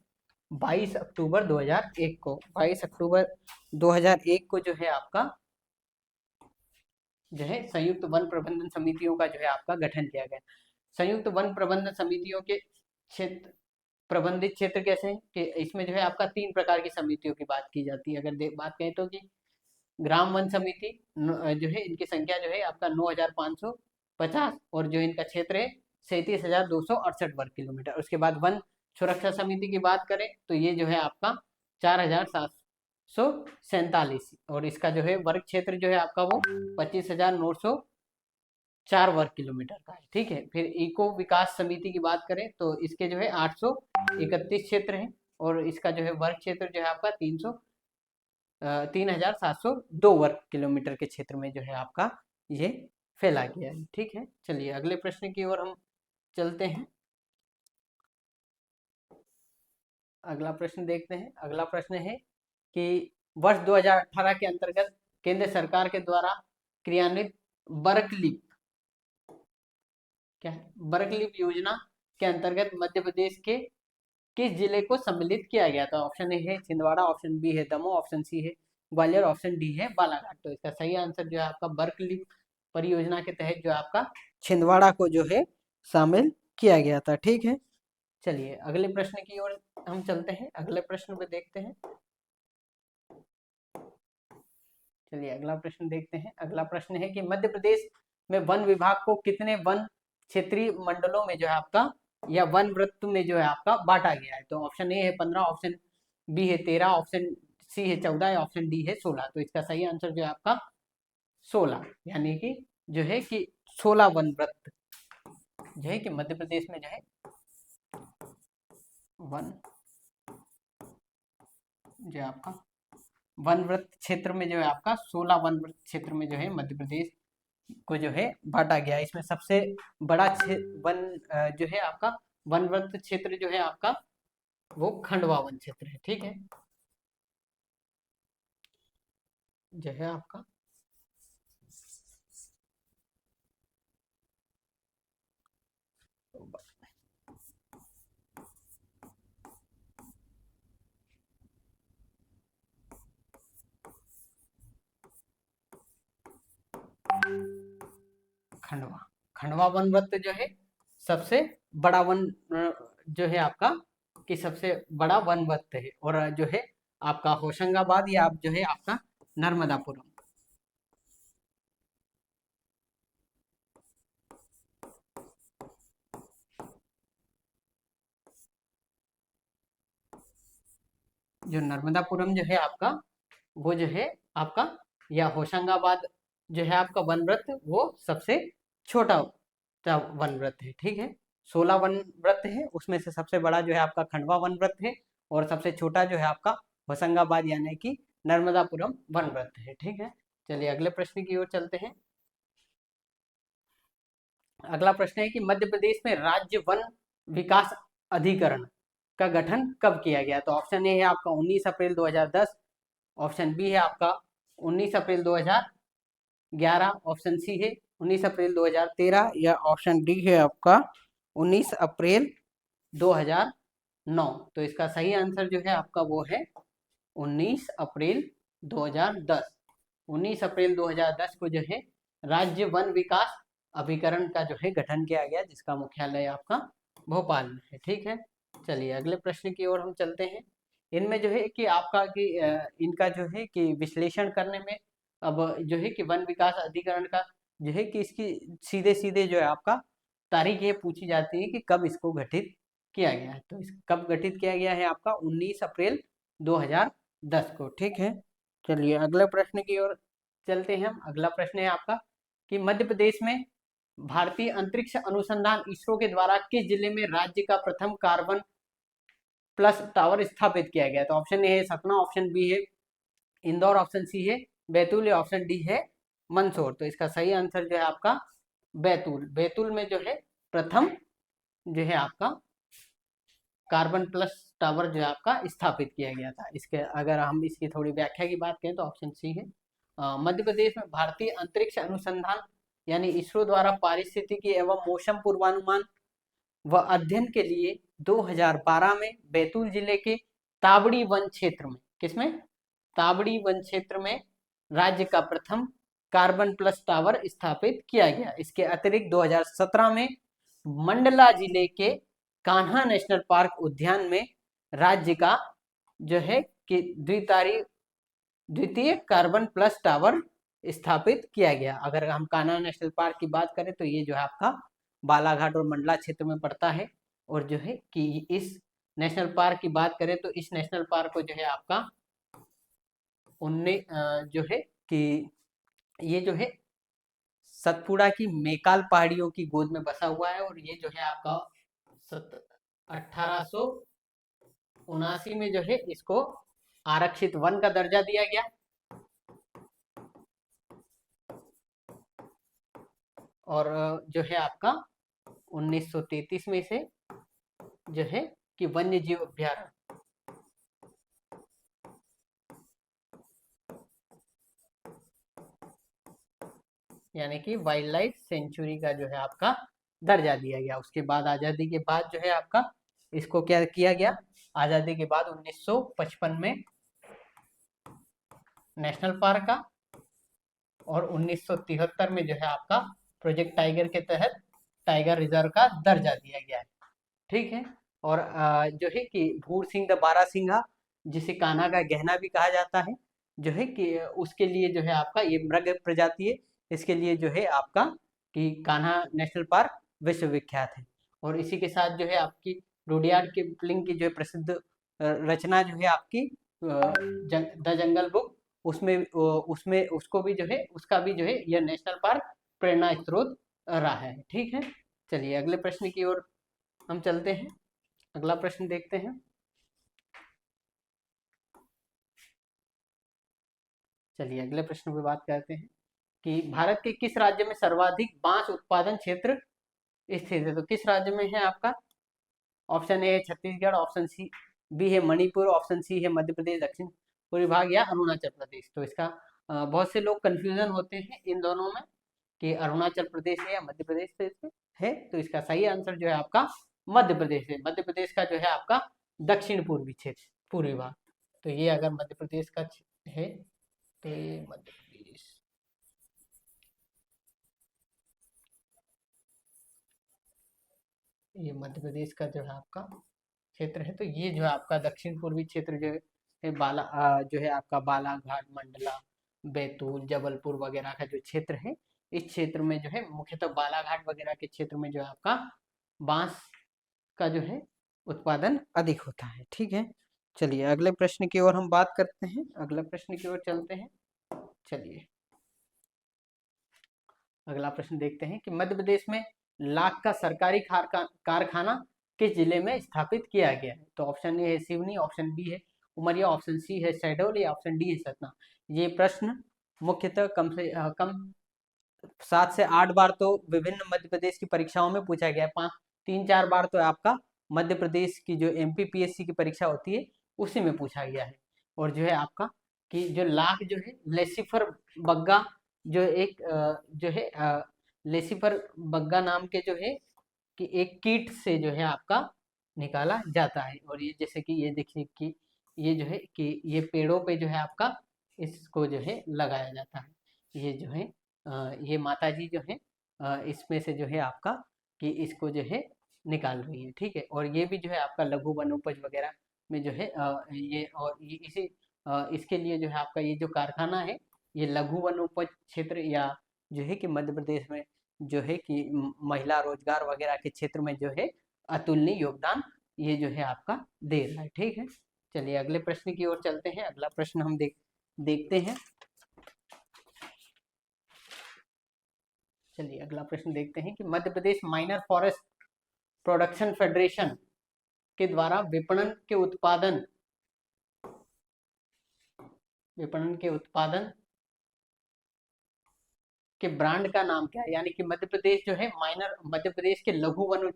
22 अक्टूबर 2001 को। 22 अक्टूबर 2001 को जो है आपका जो है संयुक्त वन प्रबंधन समितियों का जो है आपका गठन किया गया। संयुक्त वन प्रबंधन समितियों के क्षेत्र प्रबंधित क्षेत्र कैसे हैं कि इसमें जो है आपका 3 प्रकार की समितियों की बात की जाती है। अगर बात करें तो कि ग्राम वन समिति जो है इनकी संख्या जो है आपका 9,550, और जो इनका क्षेत्र है 37,268 वर्ग किलोमीटर। उसके बाद वन सुरक्षा समिति की बात करें तो ये जो है आपका 4,747, और इसका जो है वर्ग क्षेत्र जो है आपका वो 25,904 वर्ग किलोमीटर का है। ठीक है, फिर इको विकास समिति की बात करें तो इसके जो है 831 क्षेत्र हैं, और इसका जो है वर्ग क्षेत्र जो है आपका 3,702 वर्ग किलोमीटर के क्षेत्र में जो है आपका ये फैला गया है। ठीक है, चलिए अगले प्रश्न की ओर हम चलते हैं। अगला प्रश्न देखते हैं। अगला प्रश्न है कि वर्ष 2018 के अंतर्गत केंद्र सरकार के द्वारा क्रियान्वित बर्कलिप क्या है, बर्कलिप योजना के अंतर्गत मध्य प्रदेश के किस जिले को सम्मिलित किया गया था। ऑप्शन ए है छिंदवाड़ा, ऑप्शन बी है दमोह, ऑप्शन सी है ग्वालियर, ऑप्शन डी है बालाघाट। तो इसका सही आंसर जो है आपका बर्कलिप परियोजना के तहत जो आपका छिंदवाड़ा को जो है शामिल किया गया था। ठीक है, चलिए अगले प्रश्न की ओर हम चलते हैं। अगले प्रश्न पे देखते हैं। चलिए अगला प्रश्न देखते हैं। अगला प्रश्न है कि मध्य प्रदेश में वन विभाग को कितने वन क्षेत्रीय मंडलों में जो है आपका या वन वृत्त में जो है आपका बांटा गया है। तो ऑप्शन ए है 15, ऑप्शन बी है 13, ऑप्शन सी है 14, ऑप्शन डी है 16। तो इसका सही आंसर जो है आपका 16, यानी कि जो है कि 16 वन वृत्त जो है कि मध्य प्रदेश में जो है वन जो है आपका वन वृत्त क्षेत्र में जो है आपका 16 वन वृत्त क्षेत्र में जो है मध्य प्रदेश को जो है बांटा गया। इसमें सबसे बड़ा वन जो है आपका वन वृत्त क्षेत्र जो है आपका वो खंडवा वन क्षेत्र है। ठीक है, जो है आपका खंडवा वन वृत्त जो है सबसे बड़ा वन जो है आपका कि सबसे बड़ा वनवत्त है, और जो है आपका होशंगाबाद या आप जो है आपका नर्मदापुरम। जो नर्मदापुरम जो है आपका, वो जो है आपका, या होशंगाबाद जो है आपका वनव्रत, वो सबसे छोटा वनव्रत है। ठीक है, 16 वनव्रत है, उसमें से सबसे बड़ा जो है आपका खंडवा वनव्रत है, और सबसे छोटा जो है आपका होशंगाबाद यानी कि नर्मदापुरम वनव्रत है। ठीक है, चलिए अगले प्रश्न की ओर चलते हैं। अगला प्रश्न है कि मध्य प्रदेश में राज्य वन विकास अधिकरण का गठन कब किया गया? तो ऑप्शन ए है आपका 19 अप्रैल 2010, ऑप्शन बी है आपका 19 अप्रैल 2011, ऑप्शन सी है 19 अप्रैल 2013, या ऑप्शन डी है आपका 19 अप्रैल 2009। तो इसका सही आंसर जो है आपका वो है 19 अप्रैल 2010। 19 अप्रैल 2010 को जो है राज्य वन विकास अभिकरण का जो है गठन किया गया, जिसका मुख्यालय आपका भोपाल में है। ठीक है, चलिए अगले प्रश्न की ओर हम चलते हैं। इनमें जो है कि आपका कि इनका जो है कि विश्लेषण करने में, अब जो है कि वन विकास अधिकरण का जो है कि इसकी सीधे सीधे जो है आपका तारीख ये पूछी जाती है कि कब इसको गठित किया गया है। तो इस कब गठित किया गया है आपका 19 अप्रैल 2010 को। ठीक है, चलिए अगले प्रश्न की ओर चलते हैं हम। अगला प्रश्न है आपका कि मध्य प्रदेश में भारतीय अंतरिक्ष अनुसंधान इसरो के द्वारा किस जिले में राज्य का प्रथम कार्बन प्लस टावर स्थापित किया गया? तो ऑप्शन ए है सतना, ऑप्शन बी है इंदौर, ऑप्शन सी है बैतूल, या ऑप्शन डी है मंदसौर। तो इसका सही आंसर जो है आपका बैतूल। बैतूल में जो है प्रथम जो है आपका कार्बन प्लस टावर जो है आपका स्थापित किया गया था। इसके अगर हम इसकी थोड़ी व्याख्या की बात करें तो ऑप्शन सी है मध्य प्रदेश में भारतीय अंतरिक्ष अनुसंधान यानी इसरो द्वारा पारिस्थितिकी एवं मौसम पूर्वानुमान व अध्ययन के लिए 2012 में बैतूल जिले के ताबड़ी वन क्षेत्र में, किसमें? ताबड़ी वन क्षेत्र में राज्य का प्रथम कार्बन प्लस टावर स्थापित किया गया। इसके अतिरिक्त 2017 में मंडला जिले के कान्हा नेशनल पार्क उद्यान में राज्य का जो है कि द्वितीय कार्बन प्लस टावर स्थापित किया गया। अगर हम कान्हा नेशनल पार्क की बात करें तो ये जो है आपका बालाघाट और मंडला क्षेत्र में पड़ता है, और जो है कि इस नेशनल पार्क की बात करें तो इस नेशनल पार्क को जो है आपका जो है कि ये जो है सतपुड़ा की मेकाल पहाड़ियों की गोद में बसा हुआ है, और ये जो है आपका 1879 में जो है इसको आरक्षित वन का दर्जा दिया गया, और जो है आपका 1933 में से जो है कि वन्य जीव अभ्यारण्य यानी कि वाइल्ड लाइफ सेंचुरी का जो है आपका दर्जा दिया गया। उसके बाद आजादी के बाद जो है आपका इसको क्या किया गया? आजादी के बाद 1955 में नेशनल पार्क का, और 1973 में जो है आपका प्रोजेक्ट टाइगर के तहत टाइगर रिजर्व का दर्जा दिया गया है। ठीक है, और जो है कि भूर सिंह द बारासिंघा, जिसे कान्हा का गहना भी कहा जाता है, जो है कि उसके लिए जो है आपका ये मृग प्रजाति है, इसके लिए जो है आपका कि कान्हा नेशनल पार्क विश्वविख्यात है। और इसी के साथ जो है आपकी रुडयार्ड किपलिंग की जो है प्रसिद्ध रचना जो है आपकी द जंगल बुक, उसमें उसको भी जो है उसका भी जो है यह नेशनल पार्क प्रेरणा स्रोत रहा है। ठीक है, चलिए अगले प्रश्न की ओर हम चलते हैं। अगला प्रश्न देखते हैं। चलिए अगले प्रश्न पे बात करते हैं कि भारत के किस राज्य में सर्वाधिक बांस उत्पादन क्षेत्र स्थित है? तो किस राज्य में है आपका? ऑप्शन ए है छत्तीसगढ़, ऑप्शन सी बी है मणिपुर, ऑप्शन सी है मध्य प्रदेश दक्षिण पूर्वी भाग, या अरुणाचल प्रदेश। तो इसका बहुत से लोग कंफ्यूजन होते हैं इन दोनों में कि अरुणाचल प्रदेश है या मध्य प्रदेश है। तो इसका सही आंसर जो है आपका मध्य प्रदेश है। मध्य प्रदेश का जो है आपका दक्षिण पूर्वी क्षेत्र पूर्वी भाग। तो ये अगर मध्य प्रदेश का है तो ये मध्य प्रदेश, ये मध्य प्रदेश का जो है आपका क्षेत्र है, तो ये जो है आपका दक्षिण पूर्वी क्षेत्र जो है जो है आपका बालाघाट, मंडला, बैतूल, जबलपुर वगैरह का जो क्षेत्र है, इस क्षेत्र में जो है मुख्यतः बालाघाट वगैरह के क्षेत्र में जो है आपका बांस का जो है उत्पादन अधिक होता है। ठीक है, चलिए अगले प्रश्न की ओर हम बात करते हैं, अगले प्रश्न की ओर चलते हैं। चलिए अगला प्रश्न देखते हैं कि मध्य प्रदेश में लाख का सरकारी कारखाना किस जिले में स्थापित किया गया है? तो ऑप्शन ए है सिवनी, ऑप्शन बी है उमरिया, ऑप्शन सी है शहडोल या ऑप्शन डी है सतना। ये प्रश्न मुख्यतः कम से कम 7 से 8 बार तो विभिन्न मध्य प्रदेश की परीक्षाओं में पूछा गया है। 3-4 बार तो आपका मध्य प्रदेश की जो MPPSC की परीक्षा होती है उसी में पूछा गया है। और जो है आपका कि जो लाख जो है लेसिफर बग्गा जो एक जो है लेसिफर बग्गा नाम के जो है कि एक कीट से जो है आपका निकाला जाता है। और ये जैसे कि ये देखिए कि ये जो है कि ये पेड़ों पे जो है आपका इसको जो है लगाया जाता है। ये जो है ये माता जी जो है इसमें से जो है आपका कि इसको जो है निकाल रही है। ठीक है, और ये भी जो है आपका लघु वनोपज वगैरह में जो है ये और ये इसी इसके लिए जो है आपका ये जो कारखाना है ये लघु वनोपज क्षेत्र या जो है कि मध्य प्रदेश में जो है कि महिला रोजगार वगैरह के क्षेत्र में जो है अतुलनीय योगदान ये जो है आपका दे रहा है। ठीक है, चलिए अगले प्रश्न की ओर चलते हैं। अगला प्रश्न हम देखते हैं। चलिए अगला प्रश्न देखते हैं कि Madhya Pradesh minor forest production federation के द्वारा विपणन के उत्पादन के ब्रांड का नाम क्या है? यानी कि मध्य प्रदेश जो है मध्य प्रदेश के लघु वन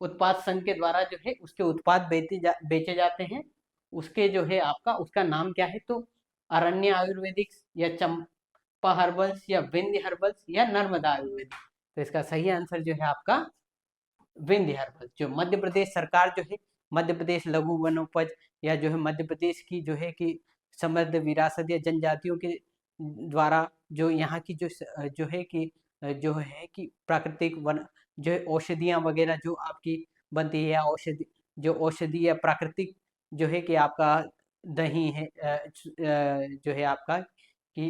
उत्पाद संघ के द्वारा जो है उसके उत्पाद बेचे जाते हैं, उसके जो है आपका उसका नाम क्या है? तो अरण्य आयुर्वेदिक्स या चंपा हर्बल्स या विंध्य हर्बल्स या नर्मदा आयुर्वेदिक। तो इसका सही आंसर जो है आपका विंध्य हर्बल्स। जो मध्य प्रदेश सरकार जो है मध्य प्रदेश लघु वनोपज या जो है मध्य प्रदेश की जो है कि समृद्ध विरासत या जनजातियों के द्वारा जो यहाँ की जो है कि प्राकृतिक वन जो है औषधियाँ वगैरह जो आपकी बनती है या जो औषधि या प्राकृतिक जो है कि आपका दही है जो है आपका कि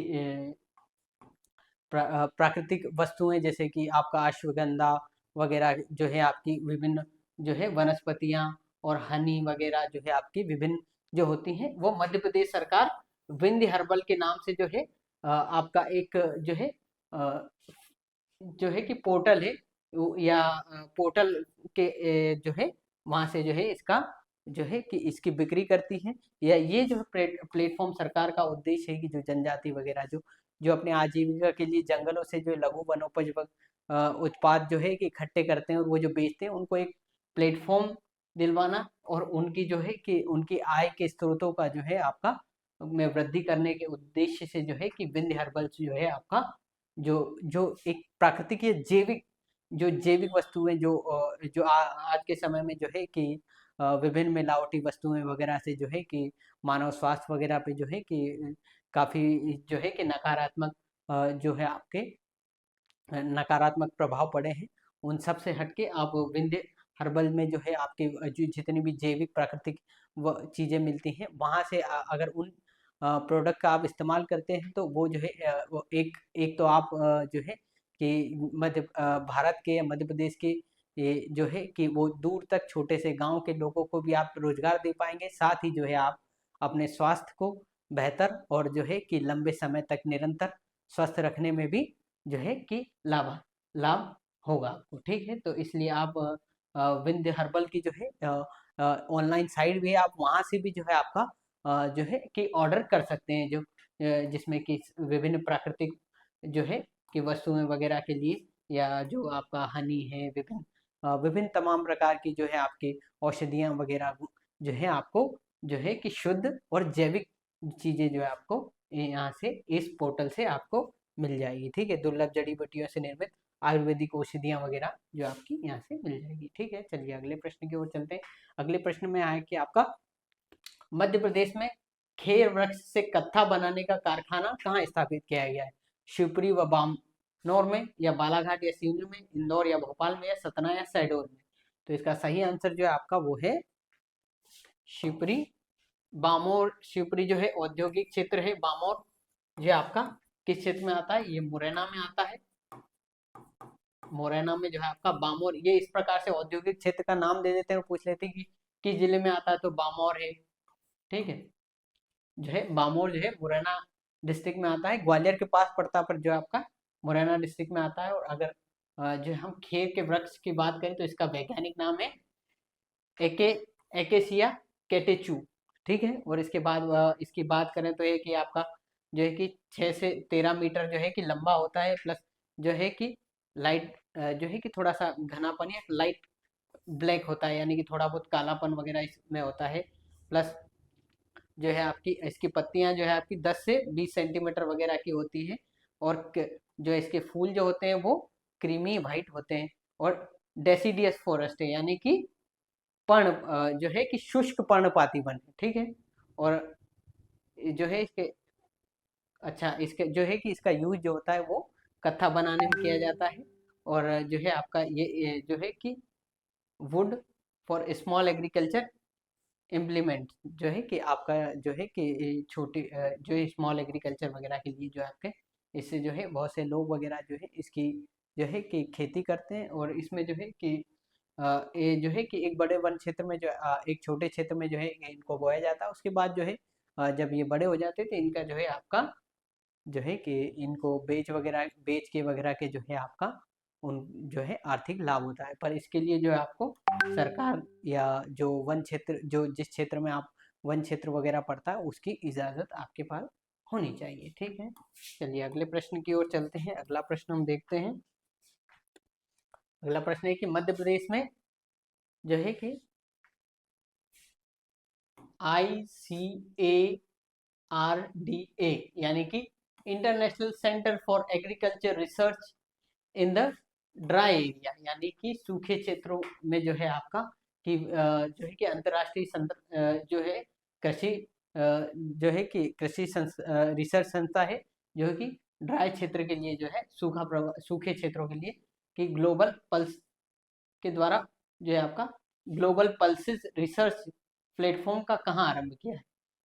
प्राकृतिक वस्तुएं जैसे कि आपका अश्वगंधा वगैरह जो है आपकी विभिन्न जो है वनस्पतियां और हनी वगैरह जो है आपकी विभिन्न जो होती हैं वो मध्य प्रदेश सरकार विंध्य हर्बल के नाम से जो है आपका एक जो है कि पोर्टल है या पोर्टल के जो है वहां से जो है इसका जो है कि इसकी बिक्री करती है। या ये जो प्लेटफॉर्म सरकार का उद्देश्य है कि जो जनजाति वगैरह जो अपने आजीविका के लिए जंगलों से जो लघु वनोपज उत्पाद जो है कि इकट्ठे करते हैं और वो जो बेचते हैं उनको एक प्लेटफॉर्म दिलवाना और उनकी जो है कि उनकी आय के स्रोतों का जो है आपका में वृद्धि करने के उद्देश्य से जो है कि विंध्य हर्बल्स जो है आपका जो जो एक प्राकृतिक या जैविक वस्तुएं आज के समय में जो है कि विभिन्न मिलावटी वस्तुएं वगैरह से जो है कि मानव स्वास्थ्य वगैरह पे जो है कि काफी जो है कि नकारात्मक जो है आपके नकारात्मक प्रभाव पड़े हैं। उन सब से हटके आप विंध्य हर्बल में जो है आपके जो जितनी भी जैविक प्राकृतिक चीजें मिलती हैं वहां से अगर उन प्रोडक्ट का आप इस्तेमाल करते हैं तो वो जो है वो एक तो आप जो है कि भारत के या मध्य प्रदेश के ये जो है कि वो दूर तक छोटे से गांव के लोगों को भी आप रोजगार दे पाएंगे, साथ ही जो है आप अपने स्वास्थ्य को बेहतर और जो है कि लंबे समय तक निरंतर स्वस्थ रखने में भी जो है कि लाभ होगा आपको। ठीक है, तो इसलिए आप विंध्य हर्बल की जो है ऑनलाइन साइट भी है, आप वहां से भी जो है आपका जो है कि ऑर्डर कर सकते हैं जो जिसमें कि विभिन्न प्राकृतिक जो है कि वस्तुएं वगैरह के लिए या जो आपका हनी है विभिन्न तमाम प्रकार की जो है आपकी औषधियाँ वगैरह जो है आपको जो है कि शुद्ध और जैविक चीजें जो है आपको यहाँ से इस पोर्टल से आपको मिल जाएगी। ठीक है, दुर्लभ जड़ी बूटियों से निर्मित आयुर्वेदिक औषधियाँ वगैरह जो आपकी यहाँ से मिल जाएगी। ठीक है, चलिए अगले प्रश्न की ओर चलते हैं। अगले प्रश्न में आया कि आपका मध्य प्रदेश में खेर वृक्ष से कत्था बनाने का कारखाना कहाँ स्थापित किया गया है? शिवपुरी व बामनौर में या बालाघाट या सिवनी में, इंदौर या भोपाल में या सतना या शहडोल में। तो इसका सही आंसर जो है आपका वो है शिवपुरी, बामोर, शिवपुरी जो है औद्योगिक क्षेत्र है। बामोर ये आपका किस क्षेत्र में आता है? ये मुरैना में आता है। मुरैना में जो है आपका बामोर, ये इस प्रकार से औद्योगिक क्षेत्र का नाम दे देते हैं और पूछ लेते हैं कि किस जिले में आता है, तो बामोर है। ठीक है, जो है बामोर जो है मुरैना डिस्ट्रिक्ट में आता है, ग्वालियर के पास पड़ता है, पर जो आपका मुरैना डिस्ट्रिक्ट में आता है। और अगर जो हम खेर के वृक्ष की बात करें तो इसका वैज्ञानिक नाम है एके एकेसिया कैटेचू। ठीक है, और इसके बाद इसकी बात करें तो ये कि आपका जो है कि 6 से 13 मीटर जो है कि लंबा होता है, प्लस जो है कि लाइट जो है कि थोड़ा सा घनापन या लाइट ब्लैक होता है, यानी कि थोड़ा बहुत कालापन वगैरह इसमें होता है। प्लस जो है आपकी इसकी पत्तियां जो है आपकी 10 से 20 सेंटीमीटर वगैरह की होती है। और जो इसके फूल जो होते हैं वो क्रीमी वाइट होते हैं। और डेसिडियस फॉरेस्ट है, यानी कि पर्ण जो है कि शुष्क पर्णपाती वन है। ठीक है, और जो है इसके अच्छा इसके जो है कि इसका यूज जो होता है वो कत्था बनाने में किया जाता है। और जो है आपका ये जो है कि would for small agriculture implement, जो है कि आपका जो है कि छोटी जो है स्मॉल एग्रीकल्चर वगैरह के लिए जो है आपके इससे जो है बहुत से लोग वगैरह जो है इसकी जो है कि खेती करते हैं। और इसमें जो है कि ये जो है कि एक बड़े वन क्षेत्र में जो एक छोटे क्षेत्र में जो है इनको बोया जाता है। उसके बाद जो है जब ये बड़े हो जाते हैं तो इनका जो है आपका जो है कि इनको बेच के वगैरह के जो है आपका उन जो है आर्थिक लाभ होता है। पर इसके लिए जो है आपको सरकार या जो वन क्षेत्र जो जिस क्षेत्र में आप वन क्षेत्र वगैरह पड़ता है उसकी इजाज़त आपके पास होनी चाहिए। ठीक है, चलिए अगले प्रश्न की ओर चलते हैं। अगला प्रश्न हम देखते हैं। अगला प्रश्न है कि मध्य प्रदेश में जो है कि ICARDA यानी कि international centre for agriculture research in the dry area, यानी कि सूखे क्षेत्रों में जो है आपका कि जो है कि अंतर्राष्ट्रीय जो है कृषि जो है कि रिसर्च संस्था है, जो है कि ड्राई क्षेत्र के लिए जो है सूखे क्षेत्रों के लिए कि ग्लोबल पल्स के द्वारा जो है आपका ग्लोबल पल्सिस रिसर्च प्लेटफॉर्म का कहाँ आरंभ किया है?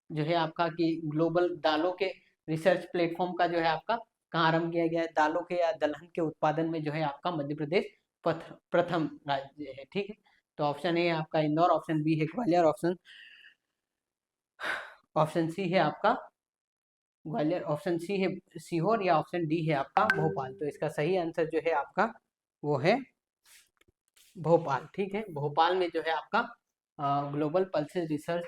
जो है आपका कि ग्लोबल दालों के रिसर्च प्लेटफॉर्म का जो है आपका कहाँ आरंभ किया गया है? दालों के या दलहन के उत्पादन में जो है आपका मध्य प्रदेश प्रथम राज्य है। ठीक है, तो ऑप्शन ए है आपका इंदौर, ऑप्शन बी है ग्वालियर, ऑप्शन सी है आपका ग्वालियर, ऑप्शन सी है सीहोर, या ऑप्शन डी है आपका भोपाल। तो इसका सही आंसर जो है आपका वो है भोपाल। ठीक है, भोपाल में जो है आपका ग्लोबल पल्सेस रिसर्च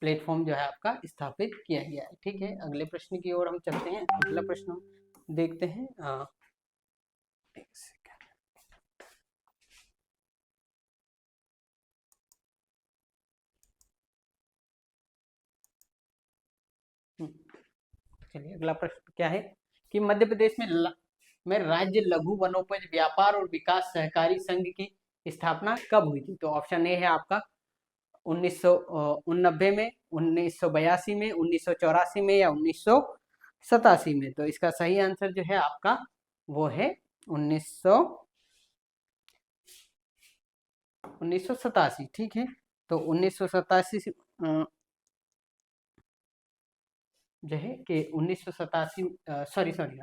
प्लेटफॉर्म जो है आपका स्थापित किया गया है। ठीक है, अगले प्रश्न की ओर हम चलते हैं। अगला प्रश्न हम देखते हैं। एक सेकंड। चलिए अगला प्रश्न क्या है कि मध्य प्रदेश में राज्य लघु वनोपज व्यापार और विकास सहकारी संघ की स्थापना कब हुई थी? तो ऑप्शन ए है आपका 1989 में, 1982 में, 1984 में, या 1987 में। तो इसका सही आंसर जो है आपका वो है 1987। ठीक है, तो 1987 से जो है कि 1987 सॉरी सॉरी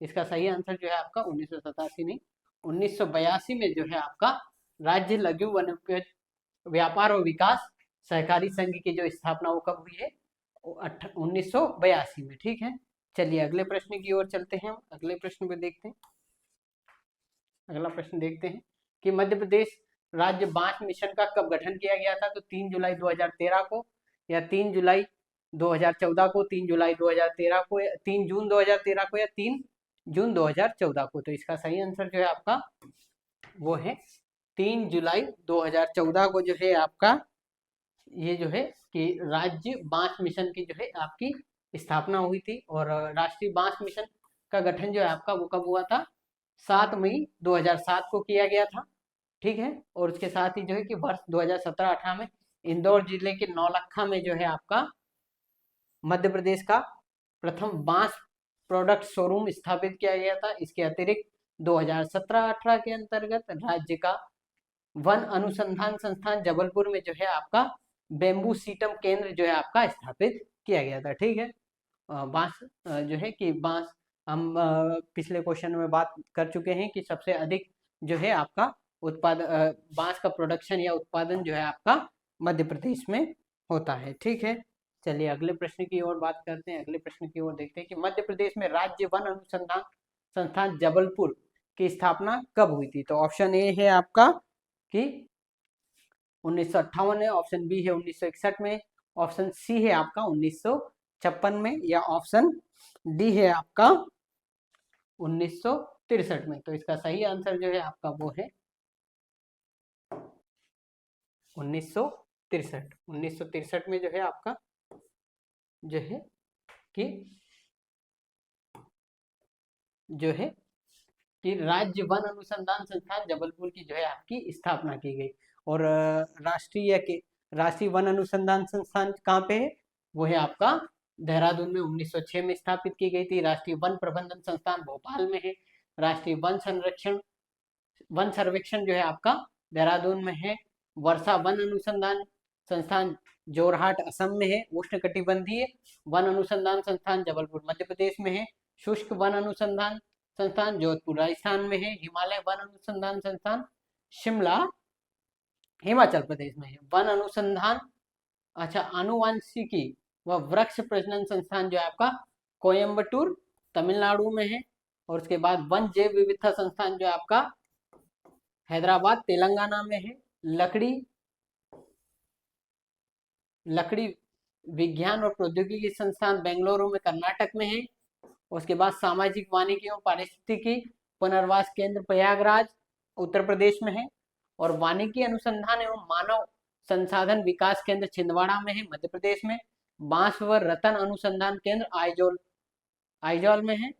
इसका सही आंसर जो है आपका 1987 नहीं, 1982 में जो है आपका राज्य लघु वनोपज व्यापार और विकास सहकारी संघ की जो स्थापना वो कब हुई है? 1982 में। ठीक है, चलिए अगले प्रश्न की ओर चलते हैं। हम अगले प्रश्न पे देखते हैं। अगला प्रश्न देखते हैं कि मध्य प्रदेश राज्य बांस मिशन का कब गठन किया गया था? तो 3 जुलाई 2013 को, या 3 जुलाई 2014 को, 3 जुलाई 2013 को, या 3 जून 2013 को, या 3 जून 2014 को। तो इसका सही आंसर जो है आपका वो है 3 जुलाई 2014 को जो है आपका ये जो है कि राज्य बांस मिशन की जो है आपकी स्थापना हुई थी। और राष्ट्रीय बांस मिशन का गठन जो है आपका वो कब हुआ था? 7 मई 2007 को किया गया था। ठीक है, और उसके साथ ही जो है कि वर्ष 2017-18 में इंदौर जिले के नौलखा में जो है आपका मध्य प्रदेश का प्रथम बांस प्रोडक्ट शोरूम स्थापित किया गया था। इसके अतिरिक्त 2017-18 के अंतर्गत राज्य का वन अनुसंधान संस्थान जबलपुर में जो है आपका बेम्बू सीटम केंद्र जो है आपका स्थापित किया गया था। ठीक है, बांस जो है कि बांस हम पिछले क्वेश्चन में बात कर चुके हैं कि सबसे अधिक जो है आपका बांस का प्रोडक्शन या उत्पादन जो है आपका मध्य प्रदेश में होता है। ठीक है, चलिए अगले प्रश्न की ओर बात करते हैं। अगले प्रश्न की ओर देखते हैं कि मध्य प्रदेश में राज्य वन अनुसंधान संस्थान जबलपुर की स्थापना कब हुई थी। तो ऑप्शन ए है आपका कि 1958 है, ऑप्शन बी है 1961 में, ऑप्शन सी है आपका 1956 में, या ऑप्शन डी है आपका 1963 में। तो इसका सही आंसर जो है आपका वो है 1963। 1963 में जो है आपका जो है कि राज्य वन अनुसंधान संस्थान जबलपुर की जो है आपकी स्थापना की गई। और राष्ट्रीय वन अनुसंधान संस्थान कहाँ पे है, वो है आपका देहरादून में 1906 में स्थापित की गई थी। राष्ट्रीय वन प्रबंधन संस्थान भोपाल में है। राष्ट्रीय वन सर्वेक्षण जो है आपका देहरादून में है। वर्षा वन अनुसंधान संस्थान जोरहाट असम में है। उष्णकटिबंधीय वन अनुसंधान संस्थान जबलपुर मध्य प्रदेश में है। शुष्क वन अनुसंधान संस्थान जोधपुर राजस्थान में है। हिमालय वन अनुसंधान संस्थान शिमला हिमाचल प्रदेश में है। वन अनुसंधान आनुवांशिकी व वृक्ष प्रजनन संस्थान जो है आपका कोयम्बटूर तमिलनाडु में है। और उसके बाद वन जैव विविधता संस्थान जो है आपका हैदराबाद तेलंगाना में है। लकड़ी विज्ञान और प्रौद्योगिकी संस्थान बेंगलुरु में कर्नाटक में है। उसके बाद सामाजिक वानिकी एवं पारिस्थितिकी पुनर्वास केंद्र प्रयागराज उत्तर प्रदेश में है। और वानिकी अनुसंधान एवं मानव संसाधन विकास केंद्र छिंदवाड़ा में है मध्य प्रदेश में। बांस व रतन अनुसंधान केंद्र आइजॉल में है।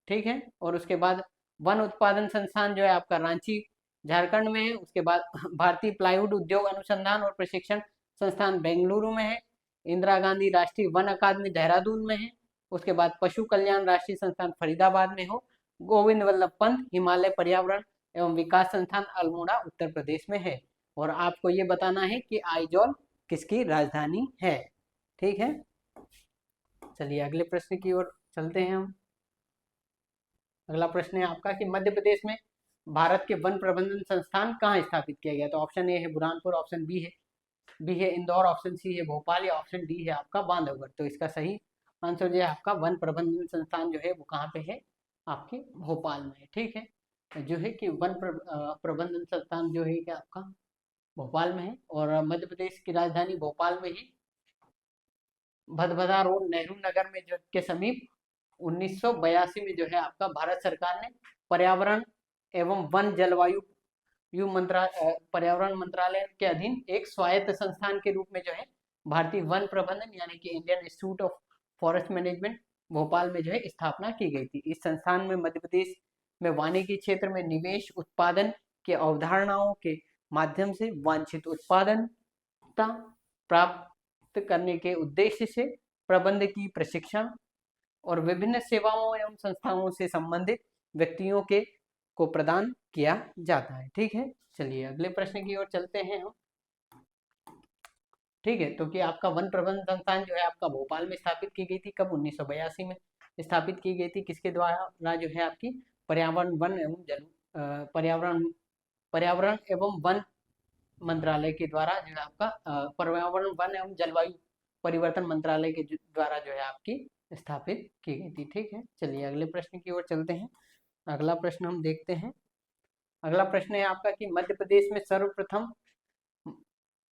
ठीक है, और उसके बाद वन उत्पादन संस्थान जो है आपका रांची झारखंड में है। उसके बाद भारतीय प्लाईवुड उद्योग अनुसंधान और प्रशिक्षण संस्थान बेंगलुरु में है। इंदिरा गांधी राष्ट्रीय वन अकादमी देहरादून में है। उसके बाद पशु कल्याण राष्ट्रीय संस्थान फरीदाबाद में हो। गोविंद वल्लभ पंत हिमालय पर्यावरण एवं विकास संस्थान अल्मोड़ा उत्तर प्रदेश में है। और आपको ये बताना है कि आइजॉल किसकी राजधानी है। ठीक है, चलिए अगले प्रश्न की ओर चलते हैं हम। अगला प्रश्न है आपका कि मध्य प्रदेश में भारत के वन प्रबंधन संस्थान कहाँ स्थापित किया गया। तो ऑप्शन ए है बुरहानपुर, ऑप्शन बी है इंदौर, ऑप्शन सी है भोपाल, या ऑप्शन डी है आपका बांधवगढ़। तो इसका सही आंसर जो है आपका वन प्रबंधन संस्थान जो है वो कहाँ पे है, आपके भोपाल में है। ठीक है, जो है कि वन प्रबंधन संस्थान जो है कि आपका भोपाल में है। और मध्य प्रदेश की राजधानी भोपाल में ही भदभदा रोड नेहरू नगर में जो के समीप 1982 में जो है आपका भारत सरकार ने पर्यावरण एवं वन जलवायु पर्यावरण मंत्रालय के अधीन एक स्वायत्त संस्थान के रूप में जो है भारतीय वन प्रबंधन यानी कि Indian institute of forest management Bhopal में जो है स्थापना की गई थी। इस संस्थान में मध्य प्रदेश में वानिकी क्षेत्र में निवेश उत्पादन के अवधारणाओं के माध्यम से वांछित उत्पादनता प्राप्त करने के उद्देश्य से प्रबंध की प्रशिक्षण और विभिन्न सेवाओं एवं संस्थाओं से संबंधित व्यक्तियों को प्रदान किया जाता है। ठीक है, चलिए अगले प्रश्न की ओर चलते हैं हम। ठीक है, तो कि आपका वन प्रबंधन संस्थान जो है आपका भोपाल में स्थापित की गई थी। कब, 1982 में स्थापित की गई थी। किसके द्वारा जो है आपकी पर्यावरण एवं वन मंत्रालय के द्वारा जो है आपका पर्यावरण वन एवं जलवायु परिवर्तन मंत्रालय के द्वारा जो है आपकी स्थापित की गई थी। ठीक है, चलिए अगले प्रश्न की ओर चलते हैं। अगला प्रश्न हम देखते हैं। अगला प्रश्न है आपका कि मध्य प्रदेश में सर्वप्रथम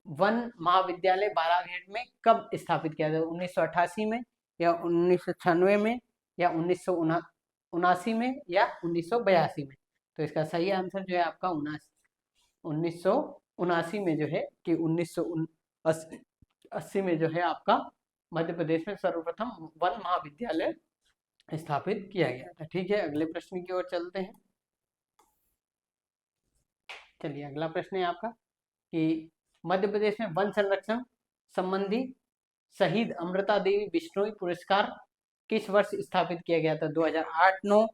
वन महाविद्यालय बालाघाट में कब स्थापित किया गया। 1988 में, या 1996 में, या 1979 में, या 1982 में। तो इसका सही आंसर जो है आपका 1979 में जो है कि 1980 में जो है आपका मध्य प्रदेश में सर्वप्रथम वन महाविद्यालय स्थापित किया गया था। ठीक है, अगले प्रश्न की ओर चलते हैं। चलिए अगला प्रश्न है आपका कि मध्य प्रदेश में वन संरक्षण संबंधी शहीद अमृता देवी बिश्नोई पुरस्कार किस वर्ष स्थापित किया गया था। 2008-9,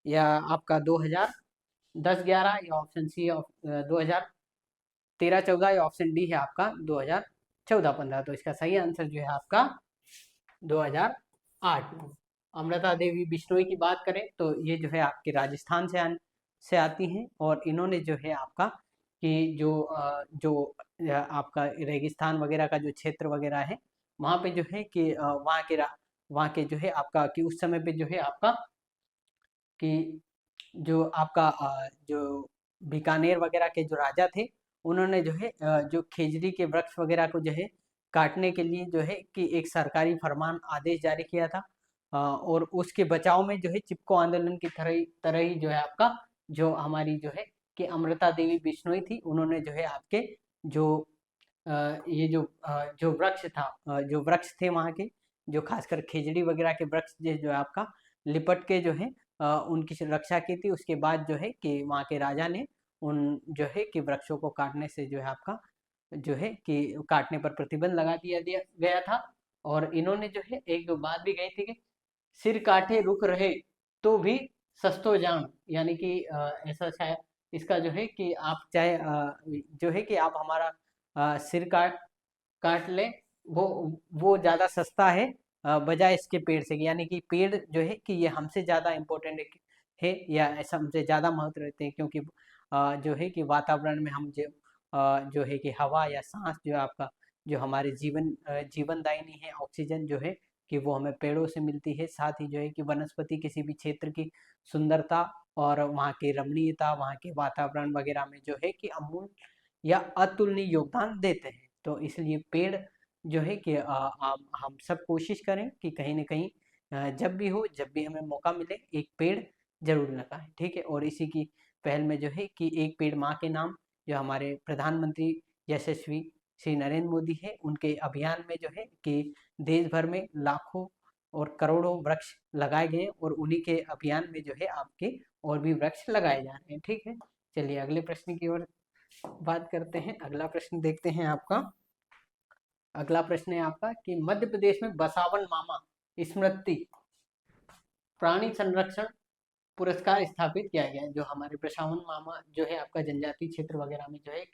या आपका 2010-11, या ऑप्शन सी 2013 13-14 या ऑप्शन डी है आपका 2014-15। तो इसका सही आंसर जो है आपका 2008 में। अमृता देवी बिश्नोई की बात करें तो ये जो है आपके राजस्थान से आती हैं, और इन्होंने जो है आपका कि आपका रेगिस्तान वगैरह का जो क्षेत्र वगैरह है, वहाँ पे जो है कि वहाँ के जो है आपका कि उस समय पे जो है आपका कि जो आपका जो बीकानेर वगैरह के जो राजा थे, उन्होंने जो है जो खेजड़ी के वृक्ष वगैरह को जो है काटने के लिए जो है कि एक सरकारी फरमान आदेश जारी किया था। और उसके बचाव में जो है चिपको आंदोलन की तरह ही जो है आपका जो हमारी जो है कि अमृता देवी बिश्नोई थी, उन्होंने जो है आपके जो ये जो वृक्ष था, जो वृक्ष थे वहाँ के, जो खासकर खेजड़ी वगैरह के वृक्ष जो है आपका लिपट के जो है उनकी रक्षा की थी। उसके बाद जो है कि वहाँ के राजा ने उन जो है कि वृक्षों को काटने से जो है आपका जो है कि काटने पर प्रतिबंध लगा दिया गया था। और इन्होंने जो है एक दो बात भी कही थी कि सिर काटे रुक रहे तो भी सस्तो जान, यानी कि ऐसा शायद इसका जो है कि आप चाहे जो है कि आप हमारा सिर काट काट ले, वो वो ज़्यादा सस्ता है बजाय इसके पेड़ से। यानी कि पेड़ जो है कि ये हमसे ज़्यादा इम्पोर्टेंट है या ऐसा हमसे ज़्यादा महत्व रहते हैं, क्योंकि जो है कि वातावरण में हम जो है कि हवा या सांस जो है आपका जो हमारे जीवनदायिनी है ऑक्सीजन जो है कि वो हमें पेड़ों से मिलती है। साथ ही जो है कि वनस्पति किसी भी क्षेत्र की सुंदरता और वहाँ की रमणीयता, वहाँ के वातावरण वगैरह में जो है कि अमूल्य या अतुलनीय योगदान देते हैं। तो इसलिए पेड़ जो है कि हम सब कोशिश करें कि कहीं ना कहीं जब भी हमें मौका मिले एक पेड़ जरूर लगाएं, ठीक है। और इसी की पहल में जो है कि एक पेड़ माँ के नाम, जो हमारे प्रधानमंत्री यशस्वी श्री नरेंद्र मोदी है, उनके अभियान में जो है कि देश भर में लाखों और करोड़ों वृक्ष लगाए गए, और उन्हीं के अभियान में जो है आपके और भी वृक्ष लगाए जा रहे हैं, ठीक है। चलिए अगले प्रश्न की ओर बात करते हैं। अगला प्रश्न देखते हैं आपका। अगला प्रश्न है आपका कि मध्य प्रदेश में बसावन मामा स्मृति प्राणी संरक्षण पुरस्कार स्थापित किया गया है। जो हमारे बसावन मामा जो है आपका जनजातीय क्षेत्र वगैरह में जो है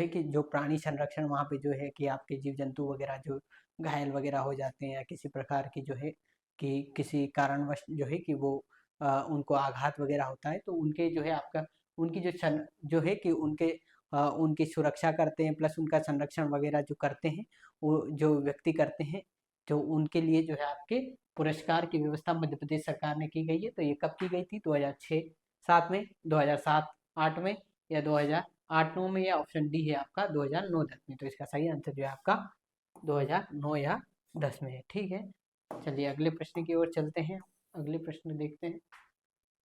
कि जो प्राणी संरक्षण वहाँ पे जो है कि आपके जीव जंतु वगैरह जो घायल वगैरह हो जाते हैं या किसी प्रकार की जो है कि किसी कारणवश जो है कि वो उनको आघात वगैरह होता है, तो उनके जो है आपका उनकी जो है कि उनकी सुरक्षा करते हैं, प्लस उनका संरक्षण वगैरह जो करते हैं, वो जो व्यक्ति करते हैं, तो उनके लिए जो है आपके पुरस्कार की व्यवस्था मध्य प्रदेश सरकार ने की गई है। तो ये कब की गई थी? 2006-7 में, 2007-8 में, या 2008-9 में, या ऑप्शन डी है आपका 2009-10 में। तो इसका सही आंसर जो है आपका 2009 या 10 में है, ठीक है। चलिए अगले प्रश्न की ओर चलते हैं। अगले प्रश्न देखते हैं।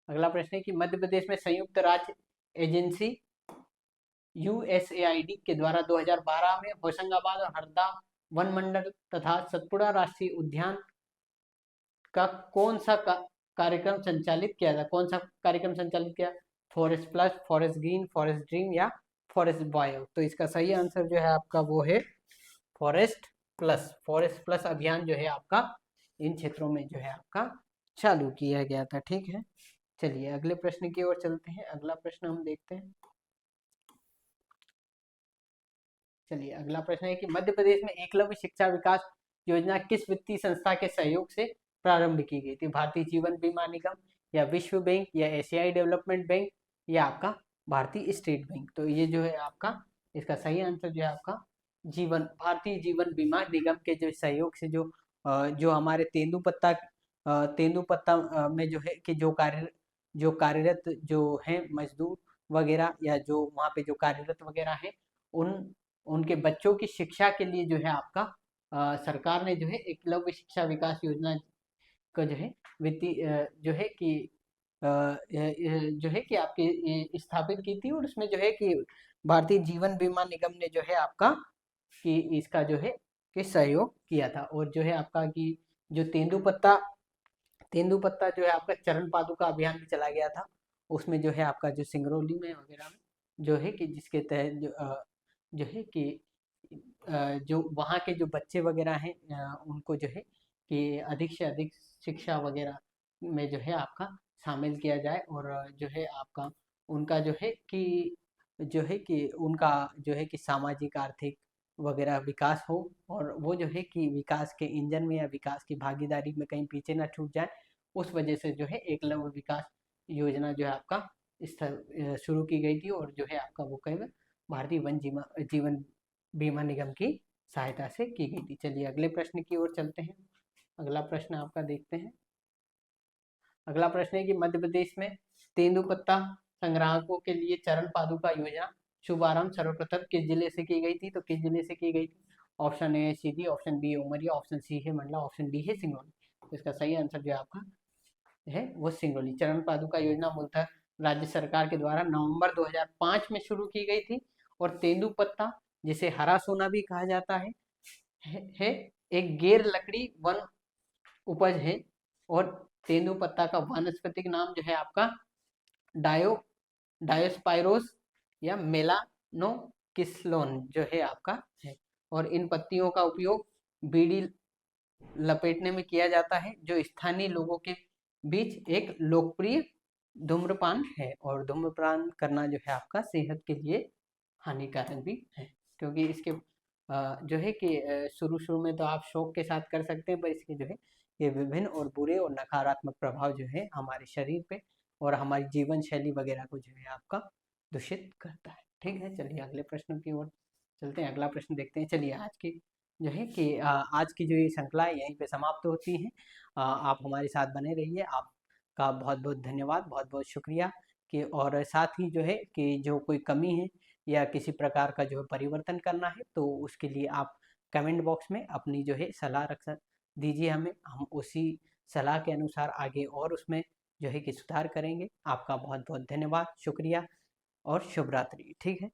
अगला प्रश्न है कि मध्य प्रदेश में संयुक्त राज्य एजेंसी USAID के द्वारा 2012 में होशंगाबाद और हरदा वन मंडल तथा सतपुड़ा राष्ट्रीय उद्यान का कौन सा कार्यक्रम संचालित किया था? कौन सा कार्यक्रम संचालित किया? Forest plus, forest green, forest dream या फॉरेस्ट बायो? तो इसका सही आंसर जो है आपका वो है फॉरेस्ट प्लस। फॉरेस्ट प्लस अभियान जो है आपका इन क्षेत्रों में जो है आपका चालू किया गया था, ठीक है। चलिए अगले प्रश्न की ओर चलते हैं। अगला प्रश्न हम देखते हैं। चलिए अगला प्रश्न है कि मध्य प्रदेश में एकलव्य शिक्षा विकास योजना किस वित्तीय संस्था के सहयोग से प्रारंभ की गई थी? भारतीय जीवन बीमा निगम, या विश्व बैंक, या एशियाई डेवलपमेंट बैंक, या आपका भारतीय स्टेट बैंक? तो ये जो है आपका इसका सही आंसर जो है आपका भारतीय जीवन बीमा निगम के जो सहयोग से जो हमारे तेंदुपत्ता में जो है कि जो कार्यरत जो है मजदूर वगैरह, या जो वहाँ पे जो कार्यरत वगैरह है, उन उनके बच्चों की शिक्षा के लिए जो है आपका सरकार ने जो है एकलव्य शिक्षा विकास योजना का जो है वित्तीय जो है कि जो है कि आपकी स्थापित की थी। और उसमें जो है कि भारतीय जीवन बीमा निगम ने जो है आपका कि इसका जो है कि सहयोग किया था। और जो है आपका कि जो तेंदुपत्ता जो है आपका चरण पादुका अभियान भी चला गया था। उसमें जो है आपका जो सिंगरौली में वगैरह में जो है कि जिसके तहत जो है कि जो वहाँ के जो बच्चे वगैरह हैं उनको जो है कि अधिक से अधिक शिक्षा वगैरह में जो है आपका शामिल किया जाए, और जो है आपका उनका जो है कि जो है कि उनका जो है कि सामाजिक आर्थिक वगैरह विकास हो, और वो जो है कि विकास के इंजन में या विकास की भागीदारी में कहीं पीछे ना छूट जाए। उस वजह से जो है एकलव्य विकास योजना जो है आपका शुरू की गई थी, और जो है आपका वो कहीं भारतीय वन जीवन बीमा निगम की सहायता से की गई थी। चलिए अगले प्रश्न की ओर चलते हैं। अगला प्रश्न आपका देखते हैं। अगला प्रश्न है कि मध्य प्रदेश में तेंदुपत्ता संग्राहकों के लिए चरण पादुका योजना शुभारंभ सर्वप्रथम किस जिले से की गई थी? तो किस जिले से की गई थी? ऑप्शन ए है Sidhi, option B Umaria, option C है मंडला, ऑप्शन डी है सिंगरौली। तो इसका सही आंसर जो आपका है वो सिंगरौली। चरण पादुका योजना मूलतः राज्य सरकार के द्वारा नवंबर 2005 में शुरू की गई थी। और तेंदुपत्ता, जिसे हरा सोना भी कहा जाता है एक गैर लकड़ी वन उपज है। और तेंदुपत्ता का वानस्पतिक नाम जो है आपका डायोस्पाइरोस या मेलानोकिस्लोन जो है आपका है। और इन पत्तियों का उपयोग बीड़ी लपेटने में किया जाता है, जो स्थानीय लोगों के बीच एक लोकप्रिय धूम्रपान है। और धूम्रपान करना जो है आपका सेहत के लिए हानिकारक भी है, क्योंकि इसके जो है कि शुरू शुरू में तो आप शौक के साथ कर सकते हैं, पर इसके जो है ये विभिन्न और बुरे और नकारात्मक प्रभाव जो है हमारे शरीर पे और हमारी जीवन शैली वगैरह को जो है आपका दूषित करता है। ठीक है, चलिए अगले प्रश्न की ओर चलते हैं। अगला प्रश्न देखते हैं। चलिए आज की जो है कि आज की जो ये श्रृंखला है यहीं पे समाप्त होती है। आप हमारे साथ बने रहिए। आपका बहुत बहुत धन्यवाद, बहुत बहुत शुक्रिया। कि और साथ ही जो है कि जो कोई कमी है या किसी प्रकार का जो है परिवर्तन करना है, तो उसके लिए आप कमेंट बॉक्स में अपनी जो है सलाह रख दीजिए हमें। हम उसी सलाह के अनुसार आगे और उसमें जो है कि सुधार करेंगे। आपका बहुत बहुत धन्यवाद, शुक्रिया और शुभ रात्रि। ठीक है।